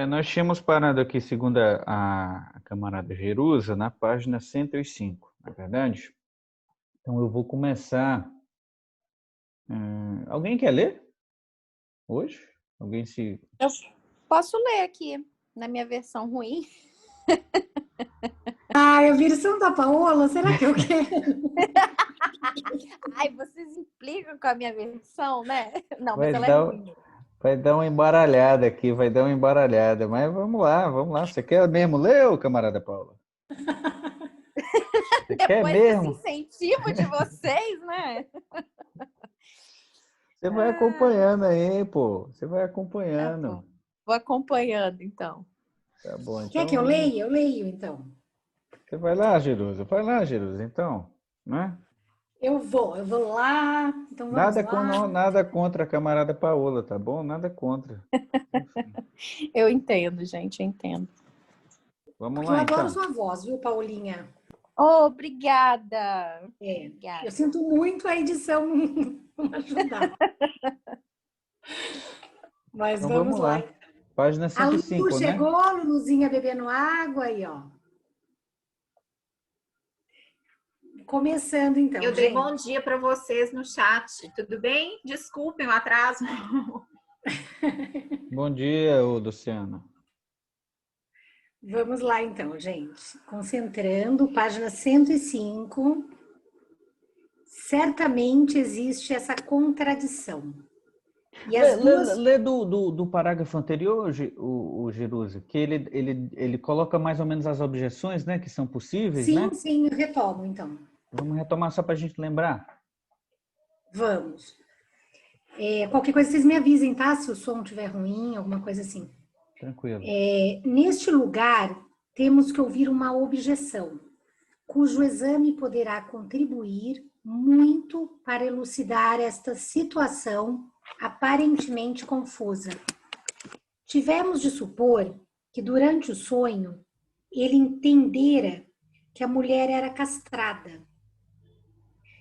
Nós tínhamos parado aqui, segundo a camarada Jerusa, na página 105, não é verdade? Então eu vou começar. Alguém quer ler hoje? Alguém se. Eu posso ler aqui, na minha versão ruim. Ai, a versão da Paola, será que eu quero? Ai, vocês implicam com a minha versão, né? Não, mas Vai ela é dar, ruim. vai dar uma embaralhada aqui, vai dar uma embaralhada. Mas vamos lá, vamos lá. Você quer mesmo ler, ô camarada Paula? Você quer Depois desse mesmo? incentivo de vocês, né? Você vai acompanhando aí, pô. Você vai Tá acompanhando. bom. Vou acompanhando, então. Tá bom, Quer que eu então. leia? Eu leio, então. Você vai lá, Jerusa. Vai lá, Jerusa, então. Né? Eu vou lá. Então vamos lá. Nada contra a camarada Paola, tá bom? Nada contra. Enfim, Eu entendo, gente, eu entendo. vamos Porque eu lá, adoro então. sua voz, viu, Paulinha? Obrigada. Eu sinto muito a edição não ajudar. Mas Então vamos vamos lá. lá. Página A Lulu 105, né? chegou, Luluzinha bebendo água aí, ó. Começando então, Eu dei gente. bom dia para vocês no chat, tudo bem? Desculpem o atraso. Bom dia, ô Luciano. Vamos lá então, gente. Concentrando, página 105. Certamente existe essa contradição. E as duas... Lê do parágrafo anterior, o Jerusa, que ele coloca mais ou menos as objeções, né, que são possíveis, né? Sim, eu retomo então. Vamos retomar só para a gente lembrar. Vamos. Qualquer coisa vocês me avisem, tá? Se o som estiver ruim, alguma coisa assim. Tranquilo. Neste lugar, temos que ouvir uma objeção, cujo exame poderá contribuir muito para elucidar esta situação aparentemente confusa. Tivemos de supor que durante o sonho ele entendera que a mulher era castrada,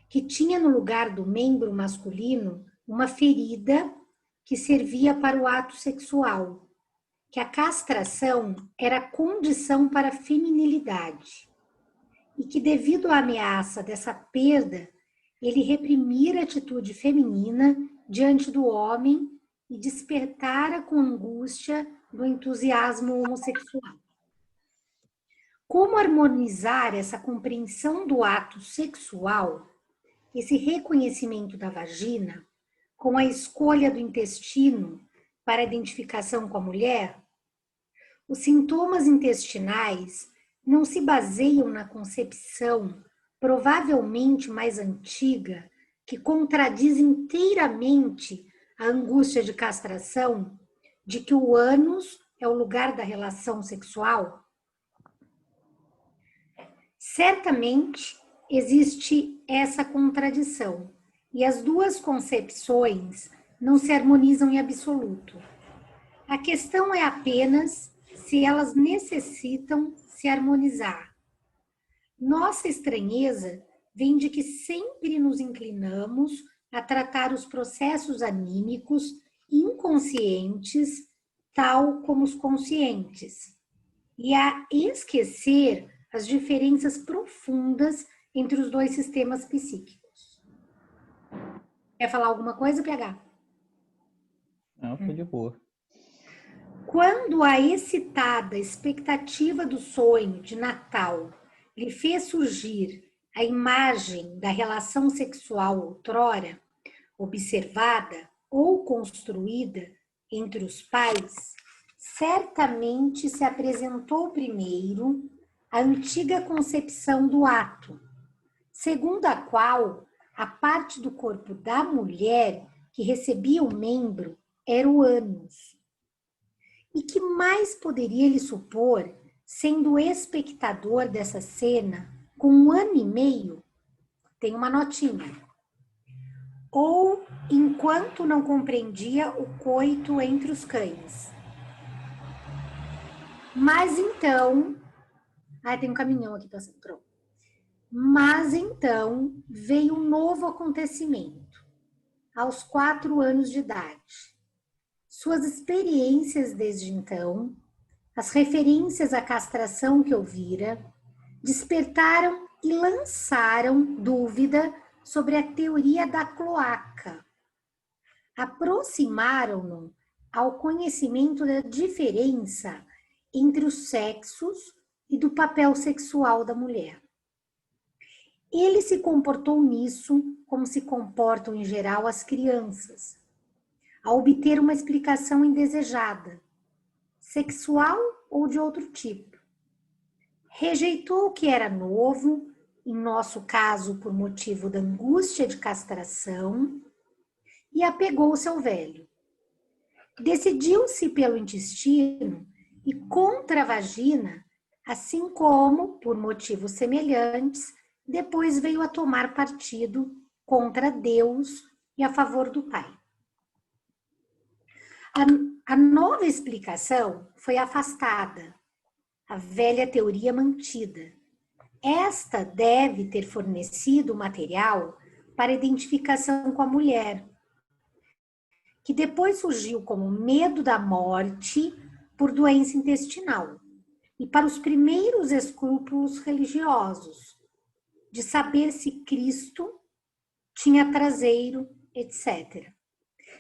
que tinha no lugar do membro masculino uma ferida que servia para o ato sexual, que a castração era condição para a feminilidade e que, devido à ameaça dessa perda, ele reprimira a atitude feminina diante do homem e despertara com angústia do entusiasmo homossexual. Como harmonizar essa compreensão do ato sexual, esse reconhecimento da vagina, com a escolha do intestino para a identificação com a mulher? Os sintomas intestinais não se baseiam na concepção, provavelmente mais antiga, que contradiz inteiramente a angústia de castração, de que o ânus é o lugar da relação sexual? Certamente existe essa contradição, e as duas concepções não se harmonizam em absoluto. A questão é apenas se elas necessitam se harmonizar. Nossa estranheza vem de que sempre nos inclinamos a tratar os processos anímicos inconscientes tal como os conscientes, e a esquecer as diferenças profundas entre os dois sistemas psíquicos. Quer falar alguma coisa, PH? Não, foi de boa. Quando a excitada expectativa do sonho de Natal lhe fez surgir a imagem da relação sexual outrora, observada ou construída entre os pais, certamente se apresentou primeiro a antiga concepção do ato, segundo a qual a parte do corpo da mulher que recebia o membro era o ânus. E que mais poderia ele supor, sendo espectador dessa cena com 1 ano e meio? Tem uma notinha. Ou enquanto não compreendia o coito entre os cães. Mas então... tem um caminhão aqui passando, pronto. Mas então veio um novo acontecimento, aos 4 anos de idade. Suas experiências desde então as referências à castração que ouvira, despertaram e lançaram dúvida sobre a teoria da cloaca. Aproximaram-no ao conhecimento da diferença entre os sexos e do papel sexual da mulher. Ele se comportou nisso como se comportam em geral as crianças, a obter uma explicação indesejada, sexual ou de outro tipo. Rejeitou o que era novo, em nosso caso por motivo da angústia de castração, e apegou-se ao velho. Decidiu-se pelo intestino e contra a vagina, assim como, por motivos semelhantes, depois veio a tomar partido contra Deus e a favor do Pai. A nova explicação foi afastada, a velha teoria mantida. Esta deve ter fornecido material para identificação com a mulher, que depois surgiu como medo da morte por doença intestinal, e para os primeiros escrúpulos religiosos, de saber se Cristo tinha traseiro, etc.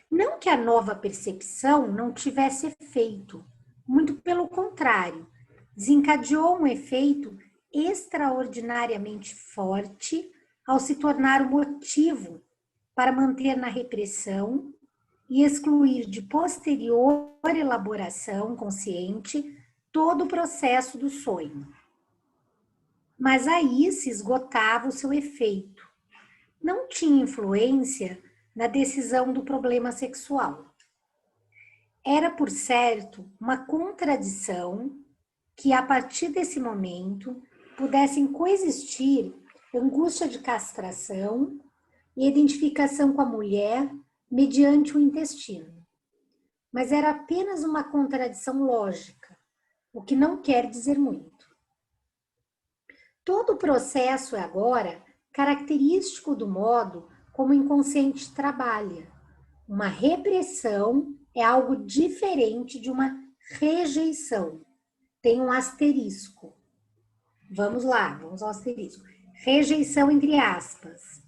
Não que a nova percepção não tivesse efeito, muito pelo contrário, desencadeou um efeito extraordinariamente forte ao se tornar o motivo para manter na repressão e excluir de posterior elaboração consciente todo o processo do sonho. Mas aí se esgotava o seu efeito. Não tinha influência na decisão do problema sexual. Era, por certo, uma contradição que, a partir desse momento, pudessem coexistir angústia de castração e identificação com a mulher mediante o intestino. Mas era apenas uma contradição lógica, o que não quer dizer muito. Todo o processo é agora característico do modo como o inconsciente trabalha. Uma repressão é algo diferente de uma rejeição. Tem um asterisco. Vamos lá, vamos ao asterisco. Rejeição entre aspas.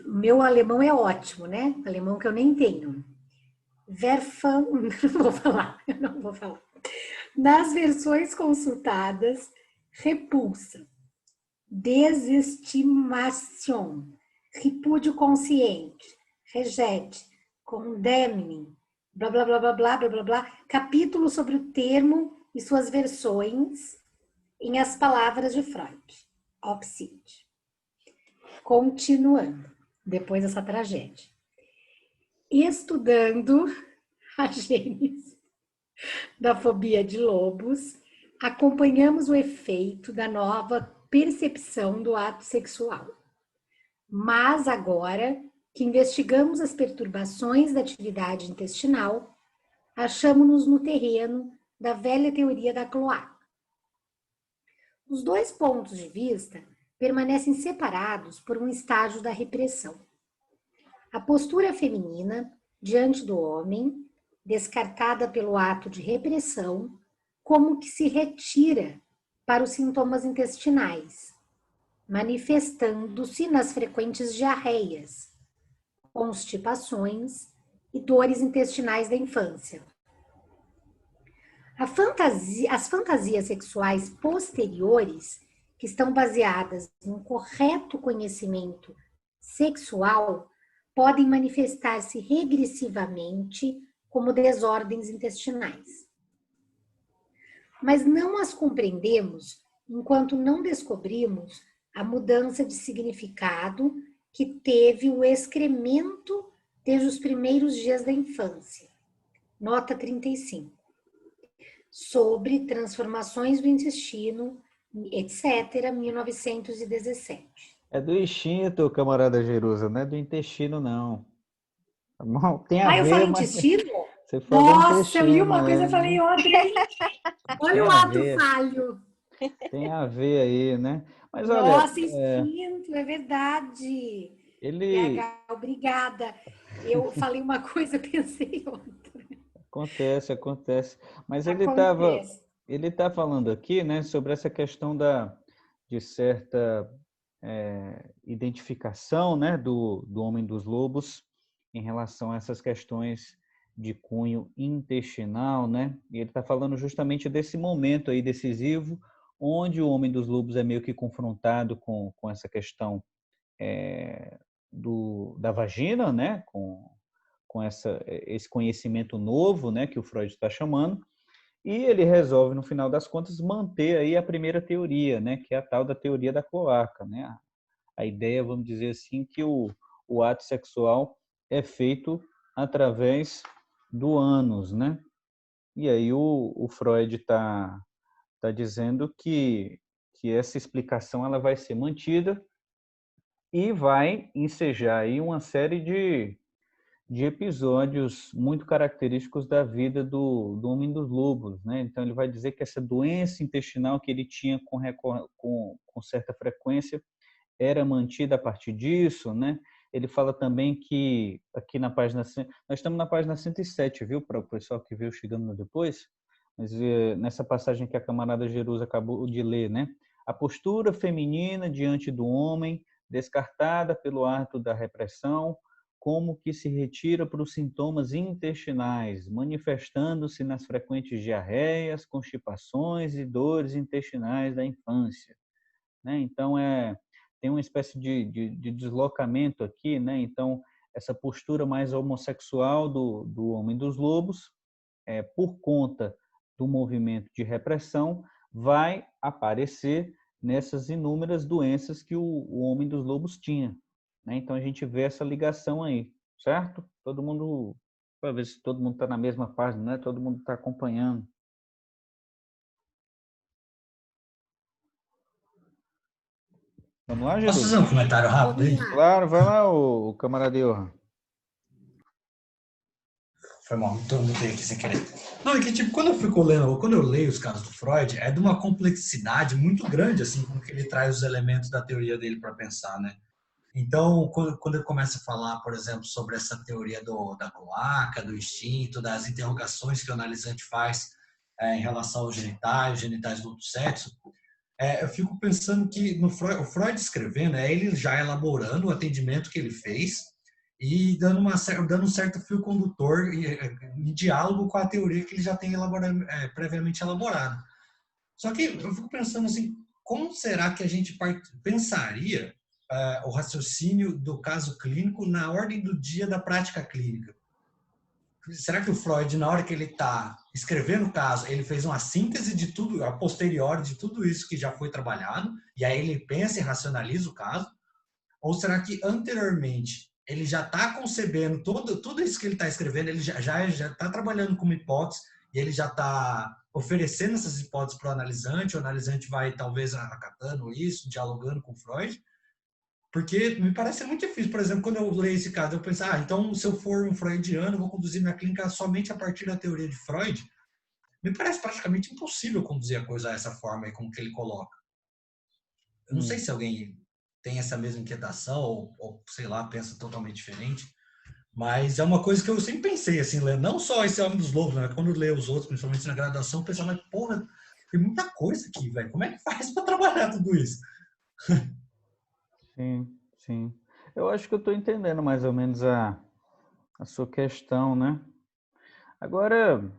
Meu alemão é ótimo, né? Alemão que eu nem tenho. Não vou falar. Nas versões consultadas, repulsa, desestimação, repúdio consciente, rejete, condemning, blá, blá, blá, blá, blá, blá, blá, blá, capítulo sobre o termo e suas versões em As Palavras de Freud, Opsit. Continuando, depois dessa tragédia. Estudando a gênese da fobia de lobos, acompanhamos o efeito da nova percepção do ato sexual. Mas agora que investigamos as perturbações da atividade intestinal, achamos-nos no terreno da velha teoria da cloaca. Os dois pontos de vista permanecem separados por um estágio da repressão. A postura feminina diante do homem, descartada pelo ato de repressão, como que se retira para os sintomas intestinais, manifestando-se nas frequentes diarreias, constipações e dores intestinais da infância. As fantasias sexuais posteriores, que estão baseadas em um correto conhecimento sexual, podem manifestar-se regressivamente como desordens intestinais. Mas não as compreendemos enquanto não descobrimos a mudança de significado que teve o excremento desde os primeiros dias da infância. Nota 35. Sobre transformações do intestino, etc., 1917. É do instinto, camarada Jerusa, não é do intestino, não. Tá bom? Tem a ver, eu falei mas... intestino? Você falou Nossa, intestino, eu li uma coisa e falei outra. Olha o ato falho. Tem a ver aí, né? Mas olha... Nossa, instinto, é verdade. Ele... PH, obrigada. Eu falei uma coisa, pensei outra. Acontece, acontece. Mas Acontece. ele tá falando aqui, né, sobre essa questão de certa identificação, né, do homem dos lobos em relação a essas questões de cunho intestinal, né? E ele está falando justamente desse momento aí decisivo, onde o homem dos lobos é meio que confrontado com essa questão da vagina, né? Com esse conhecimento novo, né? Que o Freud está chamando. E ele resolve, no final das contas, manter aí a primeira teoria, né? Que é a tal da teoria da cloaca, né? A ideia, vamos dizer assim, que o ato sexual é feito através do ânus, né? E aí o Freud tá dizendo que essa explicação ela vai ser mantida e vai ensejar aí uma série de episódios muito característicos da vida do homem dos lobos, né? Então ele vai dizer que essa doença intestinal que ele tinha com certa frequência era mantida a partir disso, né? Ele fala também que aqui na página, nós estamos na página 107, viu, para o pessoal que veio chegando depois, mas nessa passagem que a camarada Jerusa acabou de ler, né? A postura feminina diante do homem, descartada pelo ato da repressão, como que se retira para os sintomas intestinais, manifestando-se nas frequentes diarreias, constipações e dores intestinais da infância, né? Então, tem uma espécie de deslocamento aqui, né? Então, essa postura mais homossexual do homem dos lobos, por conta do movimento de repressão, vai aparecer nessas inúmeras doenças que o homem dos lobos tinha, né? Então, a gente vê essa ligação aí, certo? Todo mundo, para ver se todo mundo está na mesma página, né? Todo mundo está acompanhando. Vamos lá, Posso fazer Jesus? um comentário rápido aí? Vamos lá. Claro, vai lá, o camarada Johan. Foi mal, então mudei aqui sem querer. Não, é que tipo, quando eu leio os casos do Freud, é de uma complexidade muito grande, assim, como que ele traz os elementos da teoria dele para pensar, né? Então, quando ele começa a falar, por exemplo, sobre essa teoria da cloaca, do instinto, das interrogações que o analisante faz em relação aos genitais do outro sexo, eu fico pensando que o Freud escrevendo, é ele já elaborando o atendimento que ele fez e dando um certo fio condutor em diálogo com a teoria que ele já tem previamente elaborado. Só que eu fico pensando assim, como será que a gente pensaria o raciocínio do caso clínico na ordem do dia da prática clínica? Será que o Freud, na hora que ele está escrevendo o caso, ele fez uma síntese de tudo, a posteriori de tudo isso que já foi trabalhado, e aí ele pensa e racionaliza o caso? Ou será que anteriormente ele já está concebendo tudo isso que ele está escrevendo, ele já está trabalhando com uma hipótese, e ele já está oferecendo essas hipóteses para o analisante vai talvez acatando isso, dialogando com o Freud? Porque me parece muito difícil. Por exemplo, quando eu leio esse caso, eu penso, então se eu for um freudiano, eu vou conduzir minha clínica somente a partir da teoria de Freud. Me parece praticamente impossível conduzir a coisa dessa forma aí, como que ele coloca. Eu não sei se alguém tem essa mesma inquietação ou sei lá, pensa totalmente diferente, mas é uma coisa que eu sempre pensei, assim, não só esse Homem dos Lobos, né? Quando eu leio os outros, principalmente na graduação, eu pensava, mas porra, tem muita coisa aqui, velho. Como é que faz para trabalhar tudo isso? Sim, sim. Eu acho que eu estou entendendo mais ou menos a sua questão, né? Agora,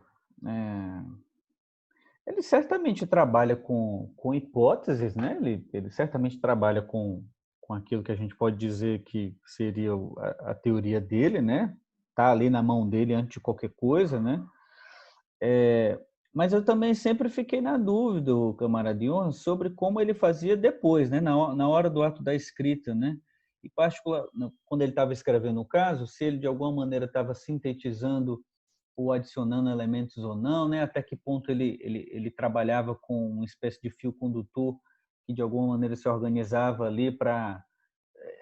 ele certamente trabalha com hipóteses, né? Ele certamente trabalha com aquilo que a gente pode dizer que seria a teoria dele, né? Tá ali na mão dele antes de qualquer coisa, né? Mas eu também sempre fiquei na dúvida, o camarada Johan, sobre como ele fazia depois, né? Na hora do ato da escrita, né? E particular, quando ele estava escrevendo o caso, se ele de alguma maneira estava sintetizando ou adicionando elementos ou não, né? Até que ponto ele trabalhava com uma espécie de fio condutor que de alguma maneira se organizava ali para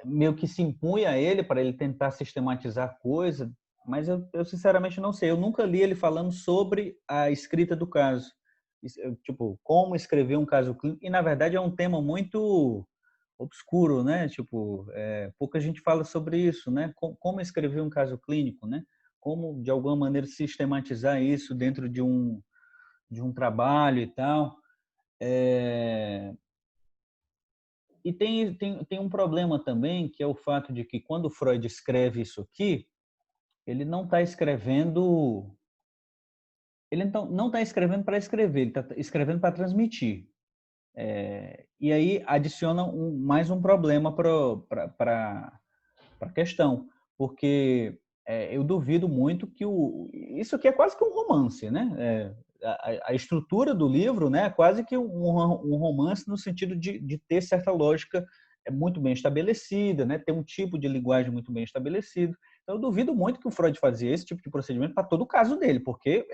meio que se impunha a ele para ele tentar sistematizar a coisa, mas eu sinceramente não sei. Eu nunca li ele falando sobre a escrita do caso, tipo, como escrever um caso clínico, e na verdade é um tema muito obscuro, né? Tipo, pouca gente fala sobre isso, né? Como escrever um caso clínico, né? como de alguma maneira sistematizar isso dentro de um trabalho e tal. E tem um problema também, que é o fato de que quando Freud escreve isso aqui, ele não está escrevendo, não está escrevendo para escrever, ele está escrevendo para transmitir. E aí adiciona mais um problema para a questão, porque eu duvido muito que isso aqui é quase que um romance, né? A estrutura do livro, né, é quase que um romance no sentido de ter certa lógica muito bem estabelecida, né, ter um tipo de linguagem muito bem estabelecido. Então, eu duvido muito que o Freud fazia esse tipo de procedimento para todo o caso dele, porque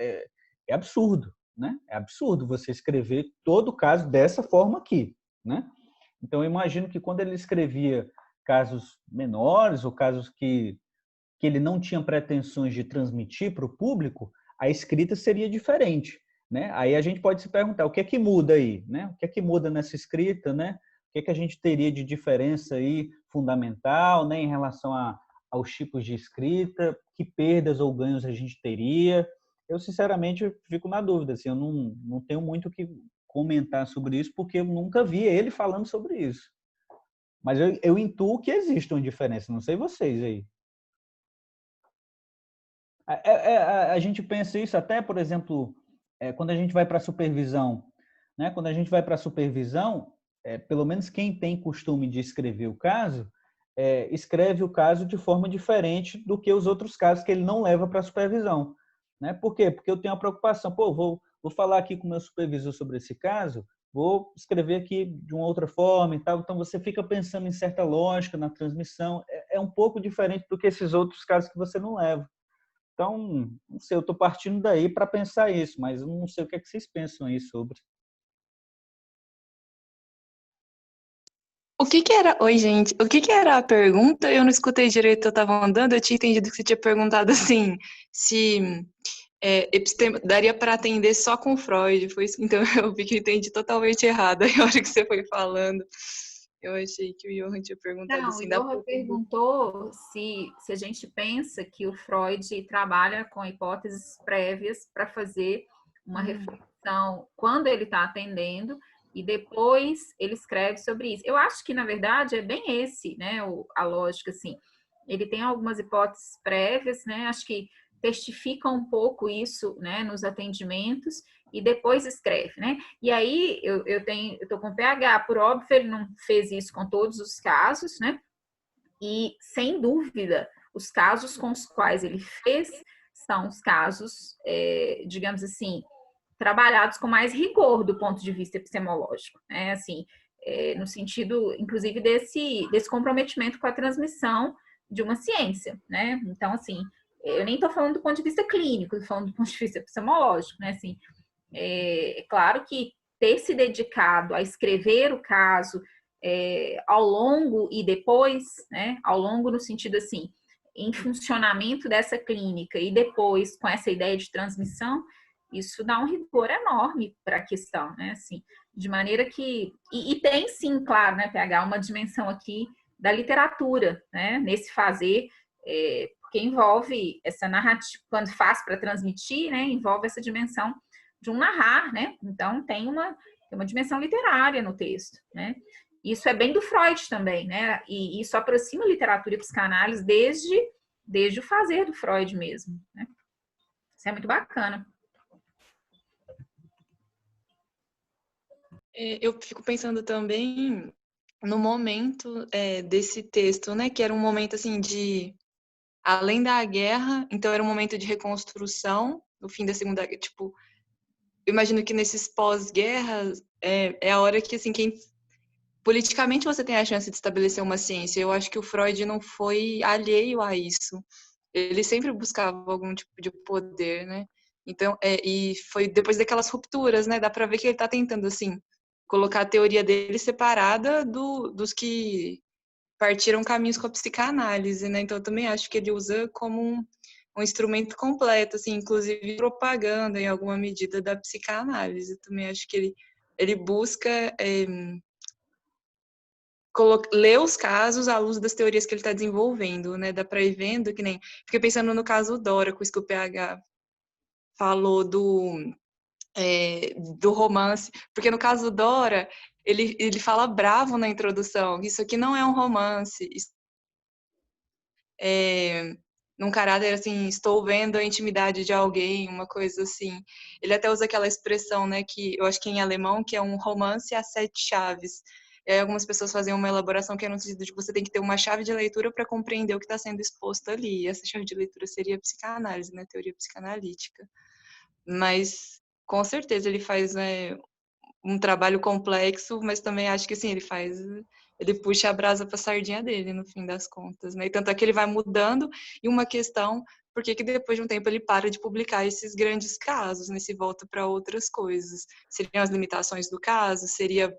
é absurdo, né? É absurdo você escrever todo o caso dessa forma aqui, né? Então, eu imagino que quando ele escrevia casos menores ou casos que ele não tinha pretensões de transmitir para o público, a escrita seria diferente, né? Aí a gente pode se perguntar, o que é que muda aí, né? O que é que muda nessa escrita, né? O que é que a gente teria de diferença aí fundamental, né, em relação aos tipos de escrita, que perdas ou ganhos a gente teria? Eu, sinceramente, fico na dúvida, assim, eu não tenho muito o que comentar sobre isso, porque eu nunca vi ele falando sobre isso. Mas eu intuo que existe uma diferença, não sei vocês aí. A gente pensa isso até, por exemplo, quando a gente vai para a supervisão, né? Quando a gente vai para a supervisão, pelo menos quem tem costume de escrever o caso, escreve o caso de forma diferente do que os outros casos que ele não leva para a supervisão, né? Por quê? Porque eu tenho a preocupação, vou falar aqui com o meu supervisor sobre esse caso, vou escrever aqui de uma outra forma e tal. Então, você fica pensando em certa lógica na transmissão. É um pouco diferente do que esses outros casos que você não leva. Então, não sei, eu estou partindo daí para pensar isso, mas eu não sei o que é que vocês pensam aí sobre. O que que era? Oi, gente. O que que era a pergunta? Eu não escutei direito, eu tava andando, eu tinha entendido que você tinha perguntado assim, se daria para atender só com Freud. Foi isso, então eu vi que eu entendi totalmente errado. Aí a hora que você foi falando, eu achei que o Johan tinha perguntado Não, o assim, dá Johan pra... perguntou se a gente pensa que o Freud trabalha com hipóteses prévias para fazer uma reflexão quando ele está atendendo e depois ele escreve sobre isso. Eu acho que, na verdade, é bem esse, né, a lógica, assim. Ele tem algumas hipóteses prévias, né, acho que testifica um pouco isso, né, nos atendimentos e depois escreve, né? E aí eu estou com PH, por óbvio, ele não fez isso com todos os casos, né? E sem dúvida, os casos com os quais ele fez são os casos, digamos assim, trabalhados com mais rigor do ponto de vista epistemológico, né? Assim, no sentido, inclusive, desse comprometimento com a transmissão de uma ciência, né? Então, assim, eu nem estou falando do ponto de vista clínico, estou falando do ponto de vista epistemológico, né? Assim, é claro que ter se dedicado a escrever o caso ao longo e depois, né? Ao longo no sentido assim, em funcionamento dessa clínica e depois com essa ideia de transmissão, isso dá um rigor enorme para a questão, né? Assim, de maneira que e tem sim, claro, né, PH, uma dimensão aqui da literatura, né? Nesse fazer, porque envolve essa narrativa quando faz para transmitir, né? Envolve essa dimensão de um narrar, né? Então tem uma dimensão literária no texto, né? Isso é bem do Freud também, né? E isso aproxima a literatura e psicanálise desde o fazer do Freud mesmo, né? Isso é muito bacana. Eu fico pensando também no momento desse texto, né? Que era um momento assim de além da guerra, então era um momento de reconstrução no fim da Segunda Guerra, tipo, eu imagino que nesses pós-guerra é a hora que assim quem politicamente você tem a chance de estabelecer uma ciência. Eu acho que o Freud não foi alheio a isso. Ele sempre buscava algum tipo de poder, né? Então, e foi depois daquelas rupturas, né? Dá para ver que ele está tentando assim colocar a teoria dele separada dos que partiram caminhos com a psicanálise, né? Então, eu também acho que ele usa como um instrumento completo, assim, inclusive propaganda em alguma medida da psicanálise. Eu também acho que ele busca ler os casos à luz das teorias que ele está desenvolvendo, né? Dá para ir vendo que nem... Fiquei pensando no caso Dora, com isso que o PH falou do romance, porque no caso Dora, ele fala bravo na introdução, isso aqui não é um romance, num caráter assim, estou vendo a intimidade de alguém, uma coisa assim. Ele até usa aquela expressão, né, que eu acho que em alemão, que é um romance a 7 chaves. E aí algumas pessoas fazem uma elaboração que é no sentido de que você tem que ter uma chave de leitura para compreender o que está sendo exposto ali. E essa chave de leitura seria a psicanálise, né, teoria psicanalítica. Mas, com certeza, ele faz um trabalho complexo, mas também acho que, assim, ele puxa a brasa para a sardinha dele, no fim das contas, né? E tanto é que ele vai mudando, e uma questão, por que depois de um tempo ele para de publicar esses grandes casos, né? Se volta para outras coisas? Seriam as limitações do caso? Seria...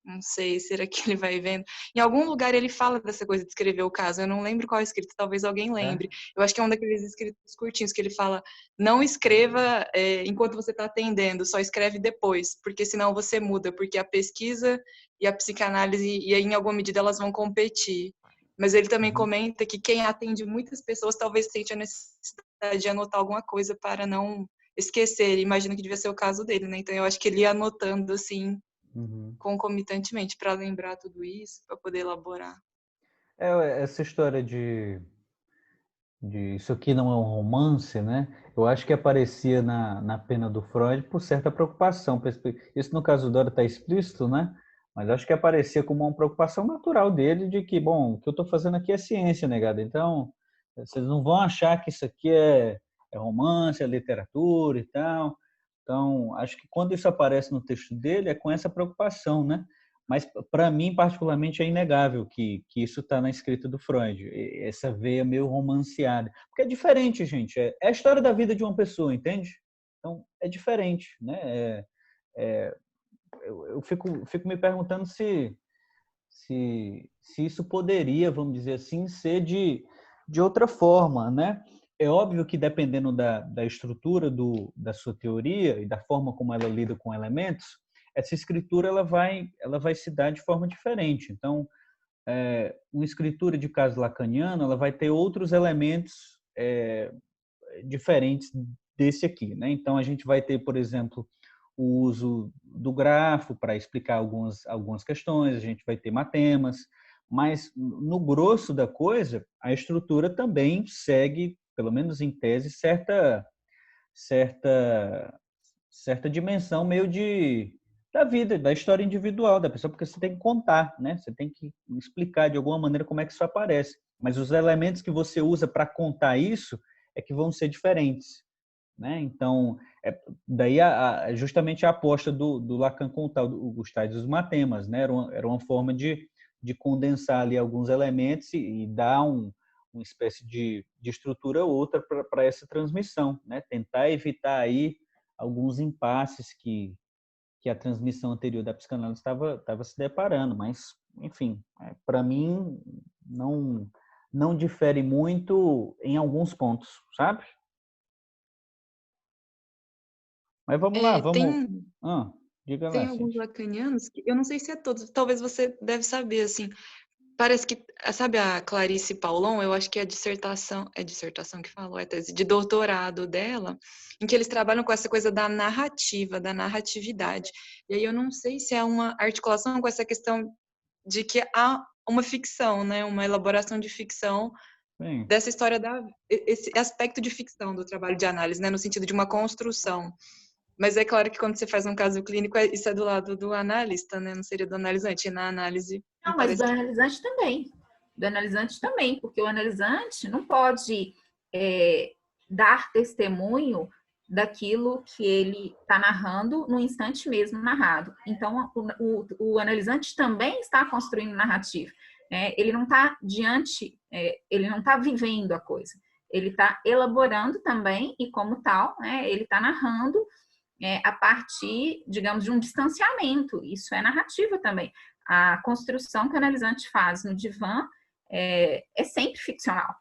Não sei, será que ele vai vendo? Em algum lugar ele fala dessa coisa de escrever o caso, eu não lembro qual é o escrito, talvez alguém lembre. Eu acho que é um daqueles escritos curtinhos que ele fala, não escreva enquanto você está atendendo, só escreve depois, porque senão você muda, porque a pesquisa e a psicanálise, e aí, em alguma medida, elas vão competir. Mas ele também comenta que quem atende muitas pessoas talvez sente a necessidade de anotar alguma coisa para não esquecer. Imagino que devia ser o caso dele, né? Então eu acho que ele ia anotando, assim, concomitantemente, para lembrar tudo isso, para poder elaborar. Essa história de isso aqui não é um romance, né? Eu acho que aparecia na pena do Freud por certa preocupação. Isso no caso do Dora está explícito, né? Mas acho que aparecia como uma preocupação natural dele de que, bom, o que eu estou fazendo aqui é ciência, negado. Então, vocês não vão achar que isso aqui é romance, é literatura e tal. Então, acho que quando isso aparece no texto dele é com essa preocupação, né? Mas, para mim, particularmente, é inegável que isso está na escrita do Freud, essa veia meio romanceada. Porque é diferente, gente. É a história da vida de uma pessoa, entende? Então, é diferente, né? Eu fico me perguntando se isso poderia, vamos dizer assim, ser de outra forma, né? É óbvio que, dependendo da estrutura da sua teoria e da forma como ela lida com elementos, essa escritura ela vai se dar de forma diferente. Então, uma escritura de caso lacaniano ela vai ter outros elementos diferentes desse aqui, né? Então, a gente vai ter, por exemplo, o uso do grafo para explicar algumas questões, a gente vai ter matemas, mas no grosso da coisa, a estrutura também segue, pelo menos em tese, certa dimensão meio da vida, da história individual da pessoa, porque você tem que contar, né? Você tem que explicar de alguma maneira como é que isso aparece. Mas os elementos que você usa para contar isso é que vão ser diferentes, né? Então, daí justamente a aposta do Lacan com o Gustave dos matemas, né? Era uma forma de condensar ali alguns elementos e dar uma espécie de estrutura ou outra para essa transmissão, né? Tentar evitar aí alguns impasses que a transmissão anterior da psicanálise estava se deparando, mas, enfim, para mim não difere muito em alguns pontos, sabe? Mas vamos lá, diga lá, tem alguns Cíntia. lacanianos que eu não sei se é todos, talvez você deve saber, assim, parece que, sabe a Clarice Paulon, eu acho que é dissertação que falou, é tese de doutorado dela, em que eles trabalham com essa coisa da narrativa, da narratividade. E aí eu não sei se é uma articulação com essa questão de que há uma ficção, né, uma elaboração de ficção Sim. dessa história esse aspecto de ficção do trabalho de análise, né, no sentido de uma construção. Mas é claro que quando você faz um caso clínico, isso é do lado do analista, né? Não seria do analisante. Na análise. Não, mas do analisante também. Do analisante também, porque o analisante não pode dar testemunho daquilo que ele está narrando no instante mesmo narrado. Então, o analisante também está construindo narrativa. Ele não está ele não está vivendo a coisa. Ele está elaborando também e, como tal, ele está narrando a partir, digamos, de um distanciamento. Isso é narrativa também. A construção que o analisante faz no divã é sempre ficcional,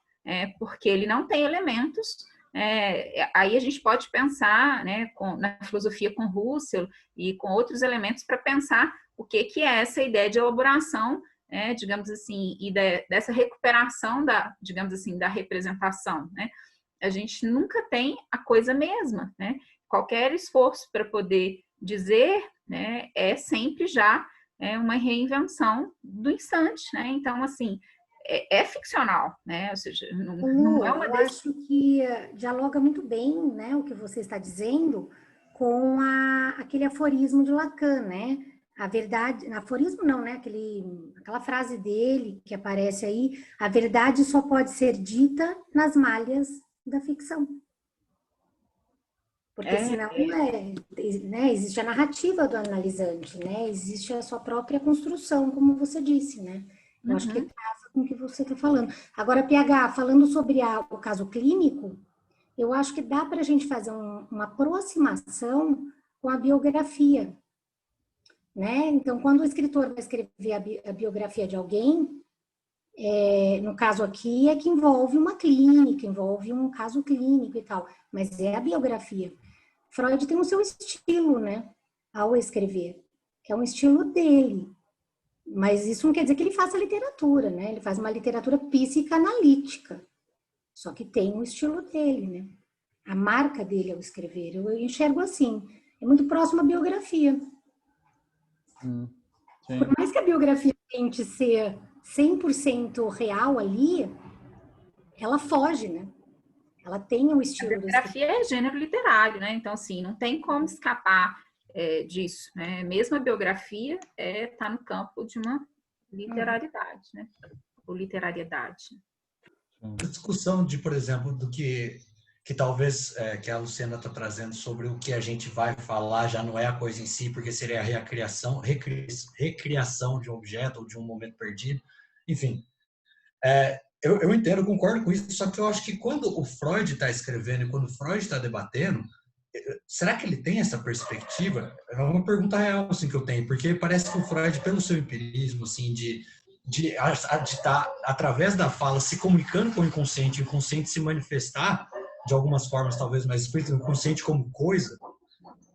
porque ele não tem elementos. Aí a gente pode pensar, né, na filosofia com Husserl e com outros elementos para pensar o que é essa ideia de elaboração digamos assim, e dessa recuperação digamos assim, da representação, né? A gente nunca tem a coisa mesma, né? Qualquer esforço para poder dizer, né, é sempre já uma reinvenção do instante, né? Então, assim, é ficcional, né? Ou seja, não é uma eu acho que dialoga muito bem, né, o que você está dizendo com aquele aforismo de Lacan, né? A verdade, aforismo não, né? Aquela frase dele que aparece aí, a verdade só pode ser dita nas malhas da ficção. Porque senão, né, existe a narrativa do analisante, né? Existe a sua própria construção, como você disse, né? Eu acho que casa com o que você está falando. Agora, PH, falando sobre o caso clínico, eu acho que dá para a gente fazer uma aproximação com a biografia, né? Então, quando o escritor vai escrever a biografia de alguém, no caso aqui é que envolve uma clínica, envolve um caso clínico e tal, mas é a biografia. Freud tem o seu estilo, né, ao escrever, que é um estilo dele. Mas isso não quer dizer que ele faça literatura, né? Ele faz uma literatura psicanalítica. Só que tem o estilo dele, né? A marca dele ao escrever. Eu enxergo assim. É muito próximo à biografia. Por mais que a biografia tente ser 100% real ali, ela foge, né? Ela tem o estilo do escritor. Biografia é gênero literário, né? Então, assim, não tem como escapar disso, né? Mesmo a biografia está no campo de uma literariedade, né? Ou literariedade. A discussão de, por exemplo, do que talvez que a Luciana está trazendo sobre o que a gente vai falar já não é a coisa em si, porque seria a recriação de um objeto ou de um momento perdido. Enfim, eu entendo, concordo com isso, só que eu acho que quando o Freud está escrevendo e quando o Freud está debatendo, será que ele tem essa perspectiva? É uma pergunta real assim, que eu tenho, porque parece que o Freud, pelo seu empirismo, assim, de estar, através da fala, se comunicando com o inconsciente se manifestar de algumas formas, talvez mais explícitas, o inconsciente como coisa,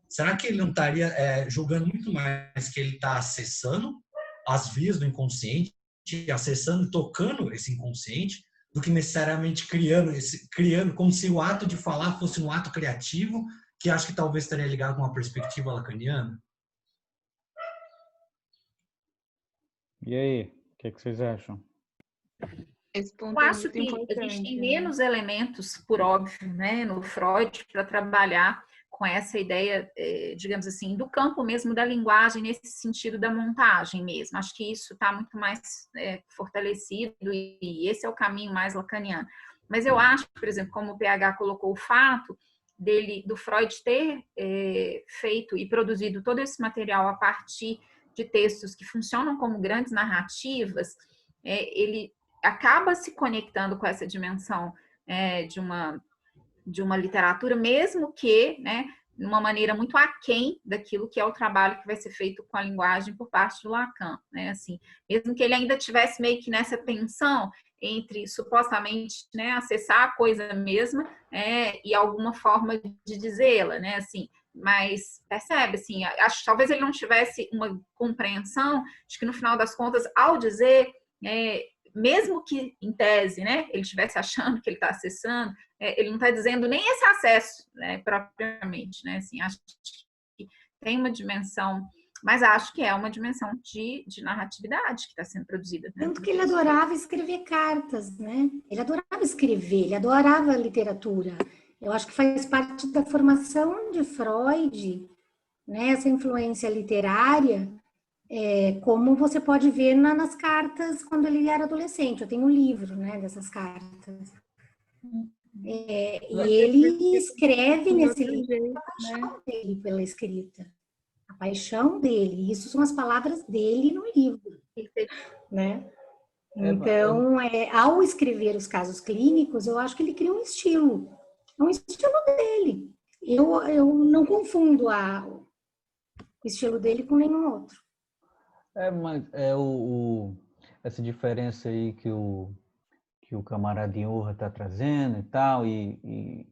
será que ele não estaria julgando muito mais que ele está acessando as vias do inconsciente, acessando e tocando esse inconsciente, do que necessariamente criando como se o ato de falar fosse um ato criativo, que acho que talvez estaria ligado com uma perspectiva lacaniana? E aí, o que vocês acham? Esse Eu ponto é acho muito que a importante. gente tem menos elementos, por óbvio, né, no Freud, para trabalhar com essa ideia, digamos assim, do campo mesmo da linguagem, nesse sentido da montagem mesmo. Acho que isso está muito mais fortalecido e esse é o caminho mais lacaniano. Mas eu acho, por exemplo, como o PH colocou o fato do Freud ter feito e produzido todo esse material a partir de textos que funcionam como grandes narrativas, ele acaba se conectando com essa dimensão de uma literatura, mesmo que, né, de uma maneira muito aquém daquilo que é o trabalho que vai ser feito com a linguagem por parte do Lacan, né, assim, mesmo que ele ainda tivesse meio que nessa tensão entre supostamente, né, acessar a coisa mesma e alguma forma de dizê-la, né, assim, mas percebe, assim, acho que talvez ele não tivesse uma compreensão de que no final das contas, ao dizer mesmo que em tese, né, ele estivesse achando que ele está acessando, ele não está dizendo nem esse acesso, né, propriamente, né, assim, acho que tem uma dimensão, mas acho que é uma dimensão de narratividade que está sendo produzida. Né? Tanto que ele adorava escrever cartas, né? Ele adorava escrever, ele adorava a literatura. Eu acho que faz parte da formação de Freud, né, essa influência literária, como você pode ver nas cartas quando ele era adolescente. Eu tenho um livro, né, dessas cartas. E ele escreve nesse livro a paixão dele pela escrita. A paixão dele. Isso são as palavras dele no livro, né? Então, ao escrever os casos clínicos, eu acho que ele cria um estilo. É um estilo dele. Eu não confundo o estilo dele com nenhum outro. Mas essa diferença aí que o camarada Iorra está trazendo e tal, e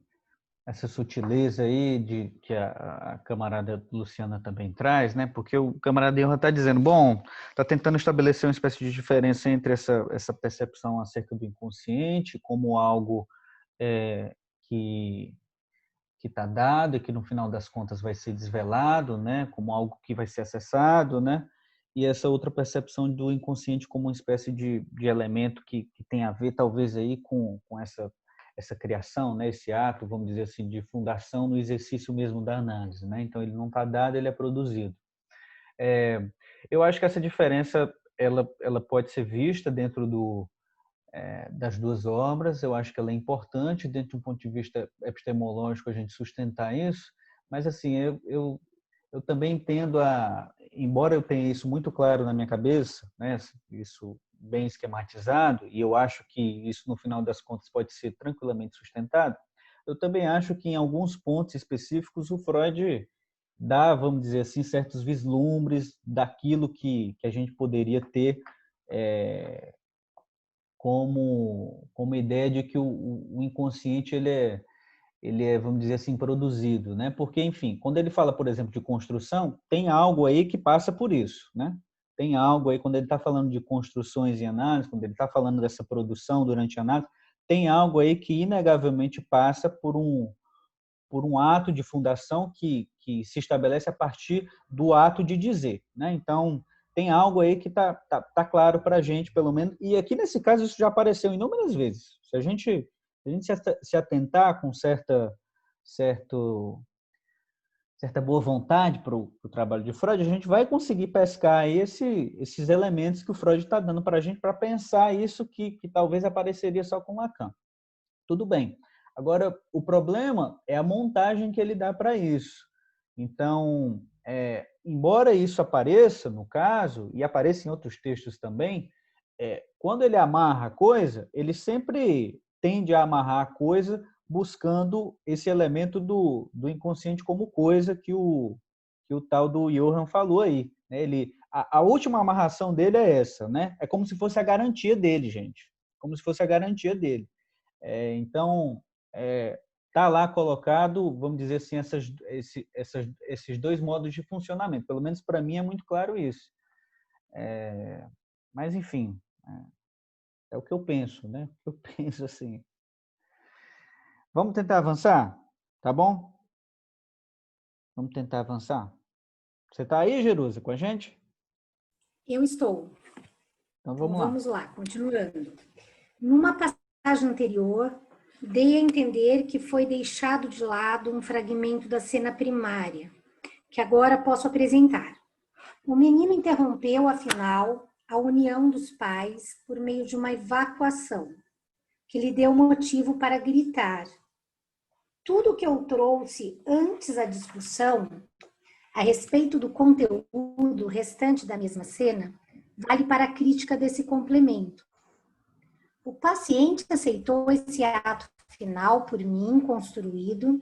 essa sutileza aí que a camarada Luciana também traz, né? Porque o camarada Johan está dizendo, bom, está tentando estabelecer uma espécie de diferença entre essa percepção acerca do inconsciente como algo que está dado e que no final das contas vai ser desvelado, né? Como algo que vai ser acessado, né? E essa outra percepção do inconsciente como uma espécie de elemento que tem a ver talvez aí com essa criação, né? Esse ato, vamos dizer assim, de fundação no exercício mesmo da análise, né? Então ele não está dado, ele é produzido. Eu acho que essa diferença ela pode ser vista dentro das duas obras. Eu acho que ela é importante dentro de um ponto de vista epistemológico a gente sustentar isso, mas assim eu também entendo embora eu tenha isso muito claro na minha cabeça, né? Isso bem esquematizado, e eu acho que isso no final das contas pode ser tranquilamente sustentado, eu também acho que em alguns pontos específicos o Freud dá, vamos dizer assim, certos vislumbres daquilo que a gente poderia ter como ideia de que o inconsciente ele é, vamos dizer assim, produzido, né? Porque, enfim, quando ele fala, por exemplo, de construção, tem algo aí que passa por isso, né? Tem algo aí, quando ele está falando de construções em análise, quando ele está falando dessa produção durante a análise, tem algo aí que inegavelmente passa por um ato de fundação que se estabelece a partir do ato de dizer, né? Então, tem algo aí que tá claro para a gente, pelo menos, e aqui nesse caso isso já apareceu inúmeras vezes. Se a gente se atentar com certa boa vontade para o trabalho de Freud, a gente vai conseguir pescar esses elementos que o Freud está dando para a gente para pensar isso que talvez apareceria só com Lacan. Tudo bem. Agora, o problema é a montagem que ele dá para isso. Então, embora isso apareça no caso, e apareça em outros textos também, quando ele amarra a coisa, ele sempre tende a amarrar a coisa buscando esse elemento do inconsciente como coisa que o tal do Johan falou aí. A última amarração dele é essa, né? É como se fosse a garantia dele, gente. Como se fosse a garantia dele. Então, está lá colocado, vamos dizer assim, esses dois modos de funcionamento. Pelo menos para mim é muito claro isso. Mas, enfim, é o que eu penso, né? Eu penso assim. Vamos tentar avançar? Tá bom? Vamos tentar avançar? Você está aí, Jerusa, com a gente? Eu estou. Então, Então, vamos lá. vamos lá, continuando. Numa passagem anterior, dei a entender que foi deixado de lado um fragmento da cena primária, que agora posso apresentar. O menino interrompeu, afinal, a união dos pais por meio de uma evacuação, que lhe deu motivo para gritar. Tudo o que eu trouxe antes da discussão, a respeito do conteúdo restante da mesma cena, vale para a crítica desse complemento. O paciente aceitou esse ato final por mim construído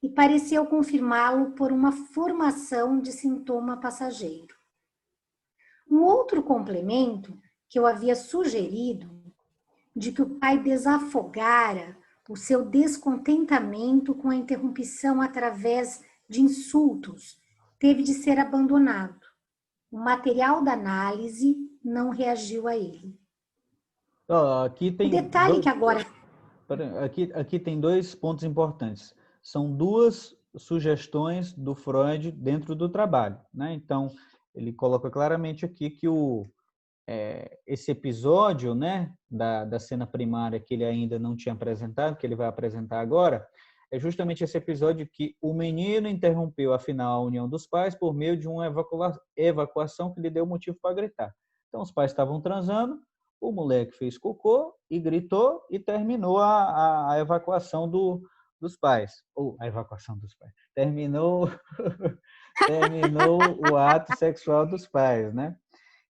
e pareceu confirmá-lo por uma formação de sintoma passageiro. Um outro complemento que eu havia sugerido, de que o pai desafogara o seu descontentamento com a interrupção através de insultos, teve de ser abandonado. O material da análise não reagiu a ele. Aqui O tem detalhe que agora... Aqui tem dois pontos importantes. São duas sugestões do Freud dentro do trabalho, né? Então, ele coloca claramente aqui que esse episódio, né, da cena primária que ele ainda não tinha apresentado, que ele vai apresentar agora, é justamente esse episódio que o menino interrompeu, afinal, a união dos pais por meio de uma evacuação que lhe deu motivo para gritar. Então, os pais estavam transando, o moleque fez cocô e gritou e terminou a evacuação dos pais. Ou a evacuação dos pais. Terminou o ato sexual dos pais, né?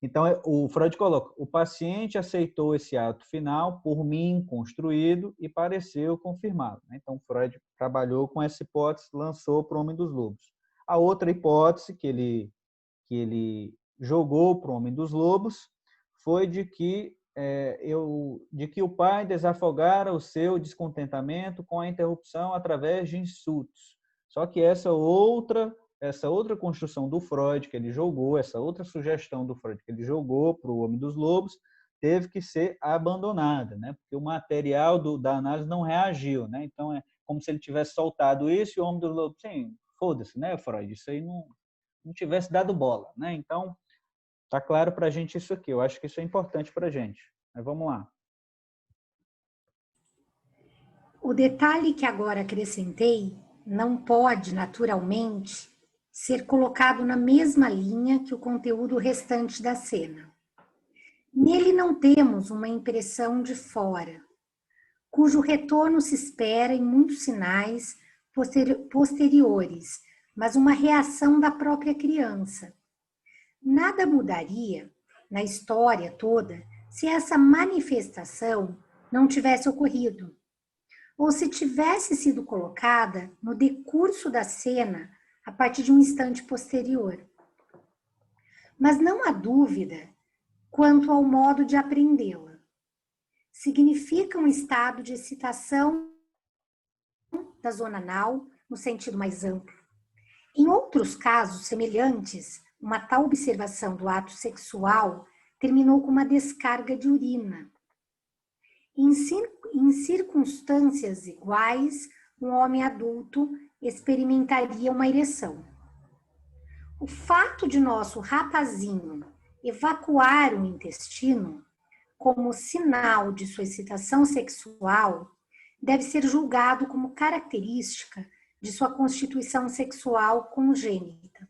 Então, o Freud coloca, o paciente aceitou esse ato final por mim construído e pareceu confirmado. Então, Freud trabalhou com essa hipótese, lançou para o Homem dos Lobos. A outra hipótese que ele jogou para o Homem dos Lobos foi de que de que o pai desafogara o seu descontentamento com a interrupção através de insultos. Só que essa outra construção do Freud que ele jogou, essa outra sugestão do Freud que ele jogou para o Homem dos Lobos, teve que ser abandonada, né? Porque o material da análise não reagiu, né? Então é como se ele tivesse soltado isso e o Homem dos Lobos, sim, foda-se, né, Freud? Isso aí não tivesse dado bola, né? Então tá claro para a gente isso aqui. Eu acho que isso é importante para a gente. Mas vamos lá. O detalhe que agora acrescentei não pode, naturalmente, ser colocado na mesma linha que o conteúdo restante da cena. Nele não temos uma impressão de fora, cujo retorno se espera em muitos sinais posteriores, mas uma reação da própria criança. Nada mudaria na história toda se essa manifestação não tivesse ocorrido, ou se tivesse sido colocada no decurso da cena a partir de um instante posterior. Mas não há dúvida quanto ao modo de aprendê-la. Significa um estado de excitação da zona anal, no sentido mais amplo. Em outros casos semelhantes, uma tal observação do ato sexual terminou com uma descarga de urina. Em circunstâncias iguais, um homem adulto experimentaria uma ereção. O fato de nosso rapazinho evacuar o intestino como sinal de sua excitação sexual deve ser julgado como característica de sua constituição sexual congênita.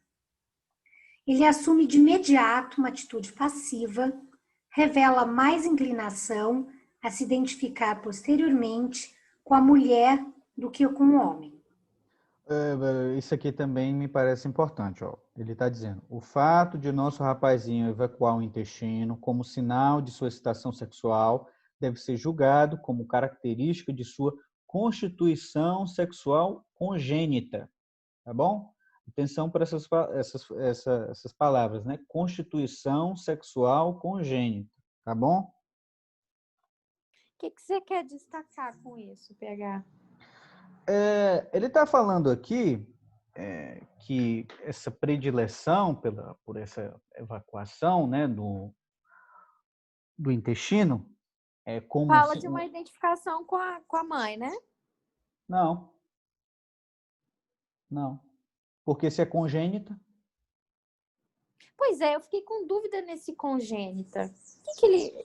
Ele assume de imediato uma atitude passiva, revela mais inclinação a se identificar posteriormente com a mulher do que com o homem. Isso aqui também me parece importante. Ó. Ele está dizendo, o fato de nosso rapazinho evacuar o intestino como sinal de sua excitação sexual deve ser julgado como característica de sua constituição sexual congênita. Tá bom? Atenção para essas palavras, né? Constituição sexual congênita. Tá bom? O que você quer destacar com isso, PH? Ele está falando aqui que essa predileção por essa evacuação, né, do intestino é como... Fala de uma identificação com a mãe, né? Não. Porque se é congênita... Pois é, eu fiquei com dúvida nesse congênita. O que ele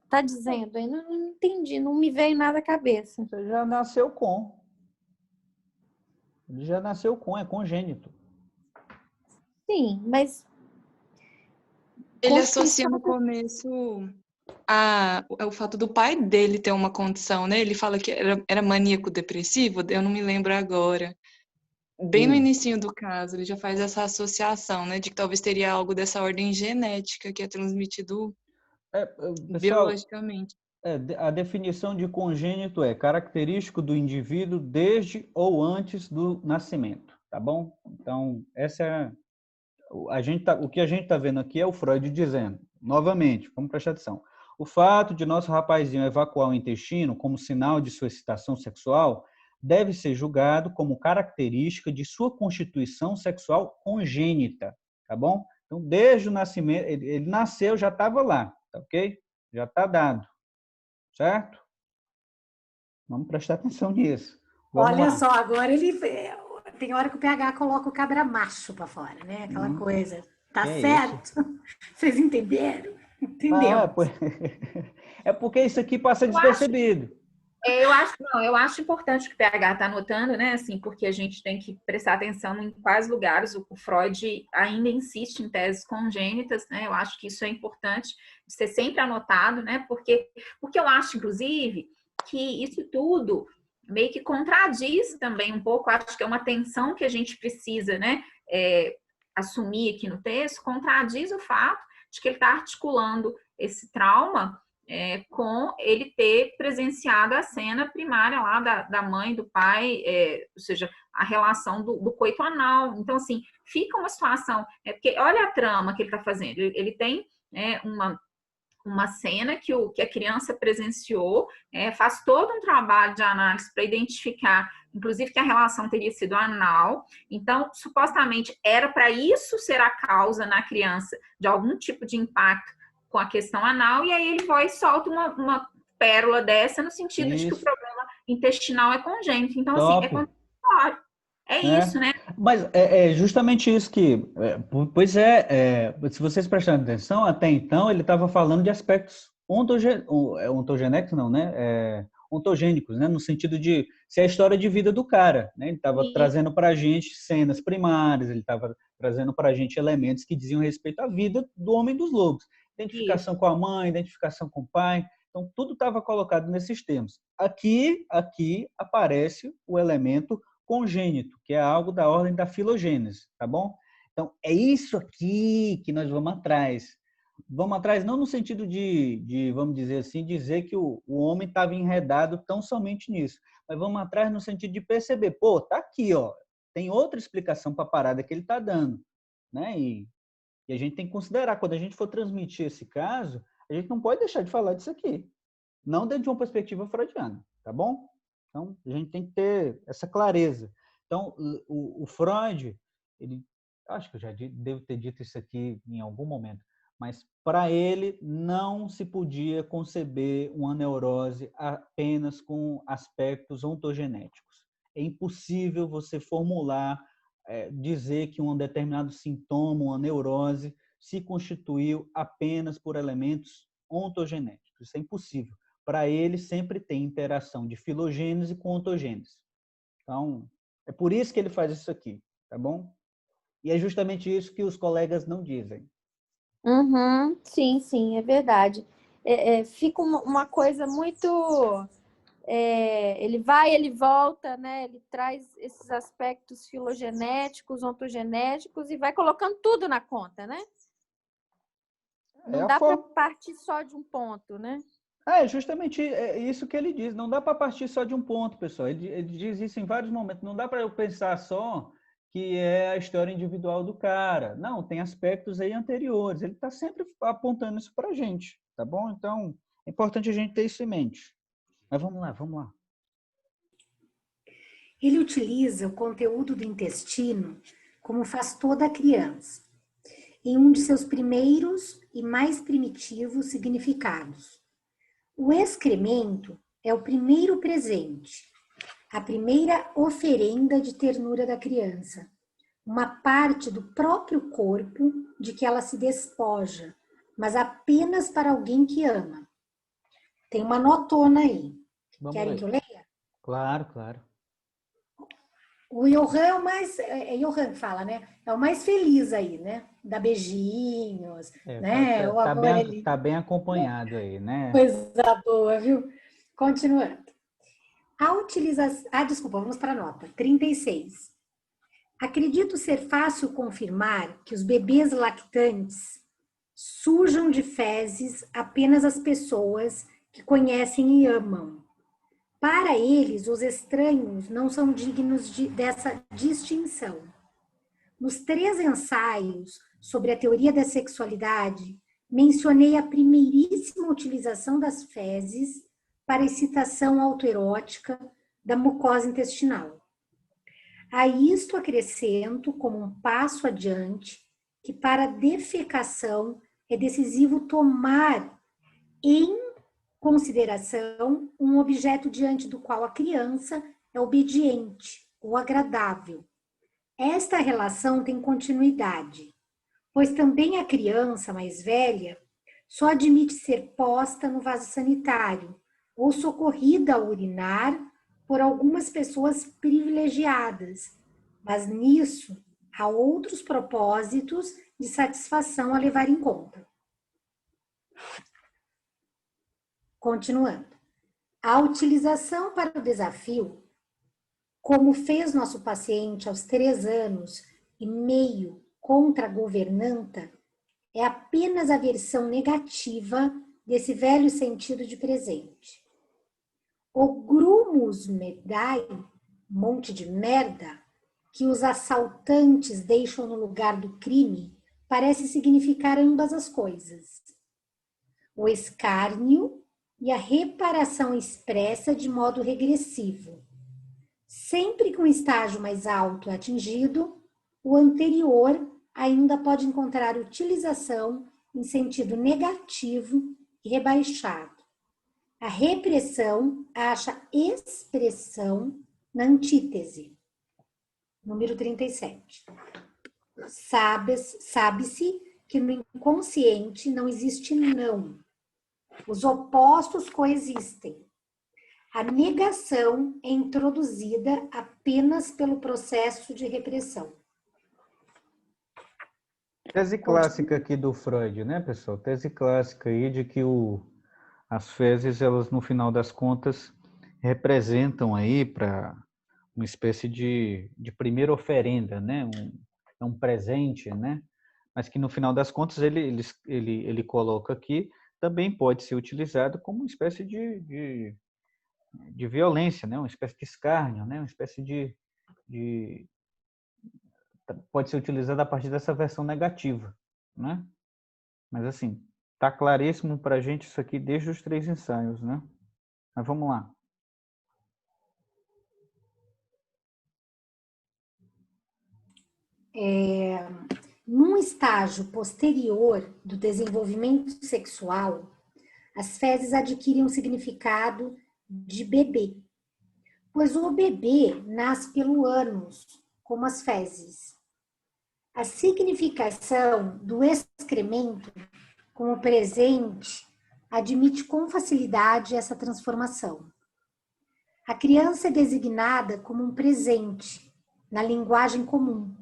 está dizendo? Eu não entendi, não me veio nada à cabeça. Você já nasceu com. Ele já nasceu com, é congênito. Sim, mas... Ele associa no começo o fato do pai dele ter uma condição, né? Ele fala que era maníaco depressivo, eu não me lembro agora. Bem no inicinho do caso, ele já faz essa associação, né? De que talvez teria algo dessa ordem genética que é transmitido biologicamente. A definição de congênito é característico do indivíduo desde ou antes do nascimento, tá bom? Então, essa é o que a gente está vendo aqui é o Freud dizendo, novamente, vamos prestar atenção. O fato de nosso rapazinho evacuar o intestino como sinal de sua excitação sexual deve ser julgado como característica de sua constituição sexual congênita, tá bom? Então, desde o nascimento, ele nasceu, já estava lá, tá ok? Já está dado. Certo? Vamos prestar atenção nisso. Olha só, agora ele... Tem hora que o PH coloca o cabra macho para fora, né? Aquela coisa. Tá certo? Vocês entenderam? Entendeu? É porque isso aqui passa despercebido. Eu acho importante o que o PH está anotando, né? Assim, porque a gente tem que prestar atenção em quais lugares o Freud ainda insiste em teses congênitas, né? Eu acho que isso é importante de ser sempre anotado, né? Porque eu acho, inclusive, que isso tudo meio que contradiz também um pouco, acho que é uma tensão que a gente precisa, né? Assumir aqui no texto, contradiz o fato de que ele está articulando esse trauma com ele ter presenciado a cena primária lá da mãe, do pai, ou seja, a relação do coito anal. Então, assim, fica uma situação... porque olha a trama que ele está fazendo. Ele tem uma cena que a criança presenciou, faz todo um trabalho de análise para identificar, inclusive, que a relação teria sido anal. Então, supostamente, era para isso ser a causa na criança de algum tipo de impacto com a questão anal, e aí ele vai e solta uma pérola dessa no sentido de que o problema intestinal é congênito. Então, assim, é contraditório. Isso, né? Mas é justamente isso que... pois se vocês prestarem atenção, até então ele estava falando de aspectos ontogenéticos, não, né? Ontogênicos, né? No sentido de ser a história de vida do cara, né? Ele estava trazendo para a gente cenas primárias, ele estava trazendo para a gente elementos que diziam respeito à vida do homem dos lobos. Identificação com a mãe, identificação com o pai. Então, tudo estava colocado nesses termos. Aqui aparece o elemento congênito, que é algo da ordem da filogênese, tá bom? Então, é isso aqui que nós vamos atrás. Vamos atrás não no sentido de vamos dizer assim, dizer que o homem estava enredado tão somente nisso, mas vamos atrás no sentido de perceber, pô, tá aqui, ó, tem outra explicação para a parada que ele está dando, né? E a gente tem que considerar, quando a gente for transmitir esse caso, a gente não pode deixar de falar disso aqui, não dentro de uma perspectiva freudiana, tá bom? Então, a gente tem que ter essa clareza. Então, o Freud, acho que eu já devo ter dito isso aqui em algum momento, mas para ele não se podia conceber uma neurose apenas com aspectos ontogenéticos. É impossível você formular, dizer que um determinado sintoma, uma neurose, se constituiu apenas por elementos ontogenéticos. Isso é impossível. Para ele, sempre tem interação de filogênese com ontogênese. Então, é por isso que ele faz isso aqui, tá bom? E é justamente isso que os colegas não dizem. Sim, é verdade. Fica uma coisa muito... ele vai, ele volta, né? Ele traz esses aspectos filogenéticos, ontogenéticos e vai colocando tudo na conta, né? Não dá para partir só de um ponto, né? Justamente isso que ele diz. Não dá para partir só de um ponto, pessoal. Ele diz isso em vários momentos. Não dá para eu pensar só que é a história individual do cara. Não, tem aspectos aí anteriores. Ele está sempre apontando isso para a gente, tá bom? Então, é importante a gente ter isso em mente. Mas vamos lá. Ele utiliza o conteúdo do intestino como faz toda criança, em um de seus primeiros e mais primitivos significados. O excremento é o primeiro presente, a primeira oferenda de ternura da criança, uma parte do próprio corpo de que ela se despoja, mas apenas para alguém que ama. Tem uma notona aí. Querem que eu leia? Claro. O Johan é o mais... É Johan que fala, né? É o mais feliz aí, né? Dá beijinhos, né? Tá bem acompanhado aí, né? Coisa boa, viu? Continuando. A utilização... desculpa, vamos para a nota. 36. Acredito ser fácil confirmar que os bebês lactantes sujam de fezes apenas as pessoas que conhecem e amam. Para eles, os estranhos não são dignos dessa distinção. Nos 3 ensaios sobre a teoria da sexualidade, mencionei a primeiríssima utilização das fezes para excitação autoerótica da mucosa intestinal. A isto acrescento, como um passo adiante, que para a defecação é decisivo tomar em consideração um objeto diante do qual a criança é obediente ou agradável. Esta relação tem continuidade, pois também a criança mais velha só admite ser posta no vaso sanitário ou socorrida a urinar por algumas pessoas privilegiadas, mas nisso há outros propósitos de satisfação a levar em conta. Continuando. A utilização para o desafio, como fez nosso paciente aos 3 anos e meio contra a governanta, é apenas a versão negativa desse velho sentido de presente. O grumus medae, monte de merda, que os assaltantes deixam no lugar do crime, parece significar ambas as coisas. o escárnio e a reparação expressa de modo regressivo. Sempre que um estágio mais alto é atingido, o anterior ainda pode encontrar utilização em sentido negativo e rebaixado. A repressão acha expressão na antítese. Número 37. Sabe-se que no inconsciente não existe não. Os opostos coexistem. A negação é introduzida apenas pelo processo de repressão. Tese clássica aqui do Freud, né, pessoal? Tese clássica aí de que as fezes, elas, no final das contas, representam aí para uma espécie de primeira oferenda, né? É um presente, né? Mas que, no final das contas, ele coloca aqui, também pode ser utilizado como uma espécie de violência, né? Uma espécie de escárnio, né? Uma espécie pode ser utilizado a partir dessa versão negativa, né? Mas assim, tá claríssimo para a gente isso aqui desde os 3 ensaios, né? Mas vamos lá. Num estágio posterior do desenvolvimento sexual, as fezes adquirem um significado de bebê, pois o bebê nasce pelo ânus, como as fezes. A significação do excremento como presente admite com facilidade essa transformação. A criança é designada como um presente, na linguagem comum.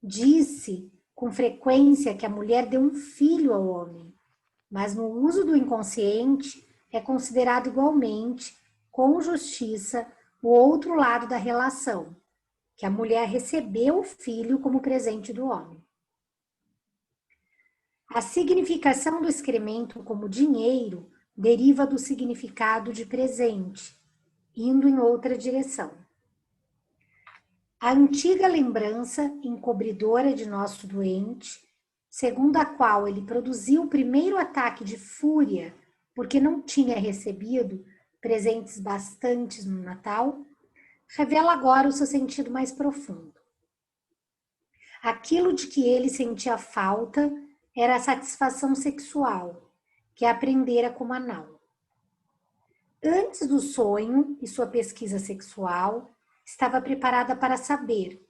Diz-se com frequência que a mulher deu um filho ao homem, mas no uso do inconsciente é considerado igualmente, com justiça, o outro lado da relação, que a mulher recebeu o filho como presente do homem. A significação do excremento como dinheiro deriva do significado de presente, indo em outra direção. A antiga lembrança encobridora de nosso doente, segundo a qual ele produziu o primeiro ataque de fúria porque não tinha recebido presentes bastantes no Natal, revela agora o seu sentido mais profundo. Aquilo de que ele sentia falta era a satisfação sexual, que aprendera como anal. Antes do sonho e sua pesquisa sexual, estava preparada para saber,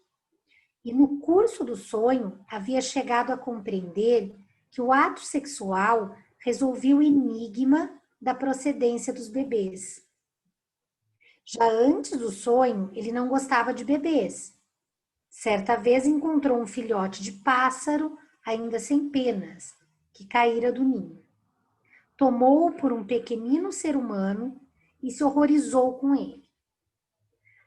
e no curso do sonho havia chegado a compreender que o ato sexual resolvia o enigma da procedência dos bebês. Já antes do sonho, ele não gostava de bebês. Certa vez encontrou um filhote de pássaro, ainda sem penas, que caíra do ninho. Tomou-o por um pequenino ser humano e se horrorizou com ele.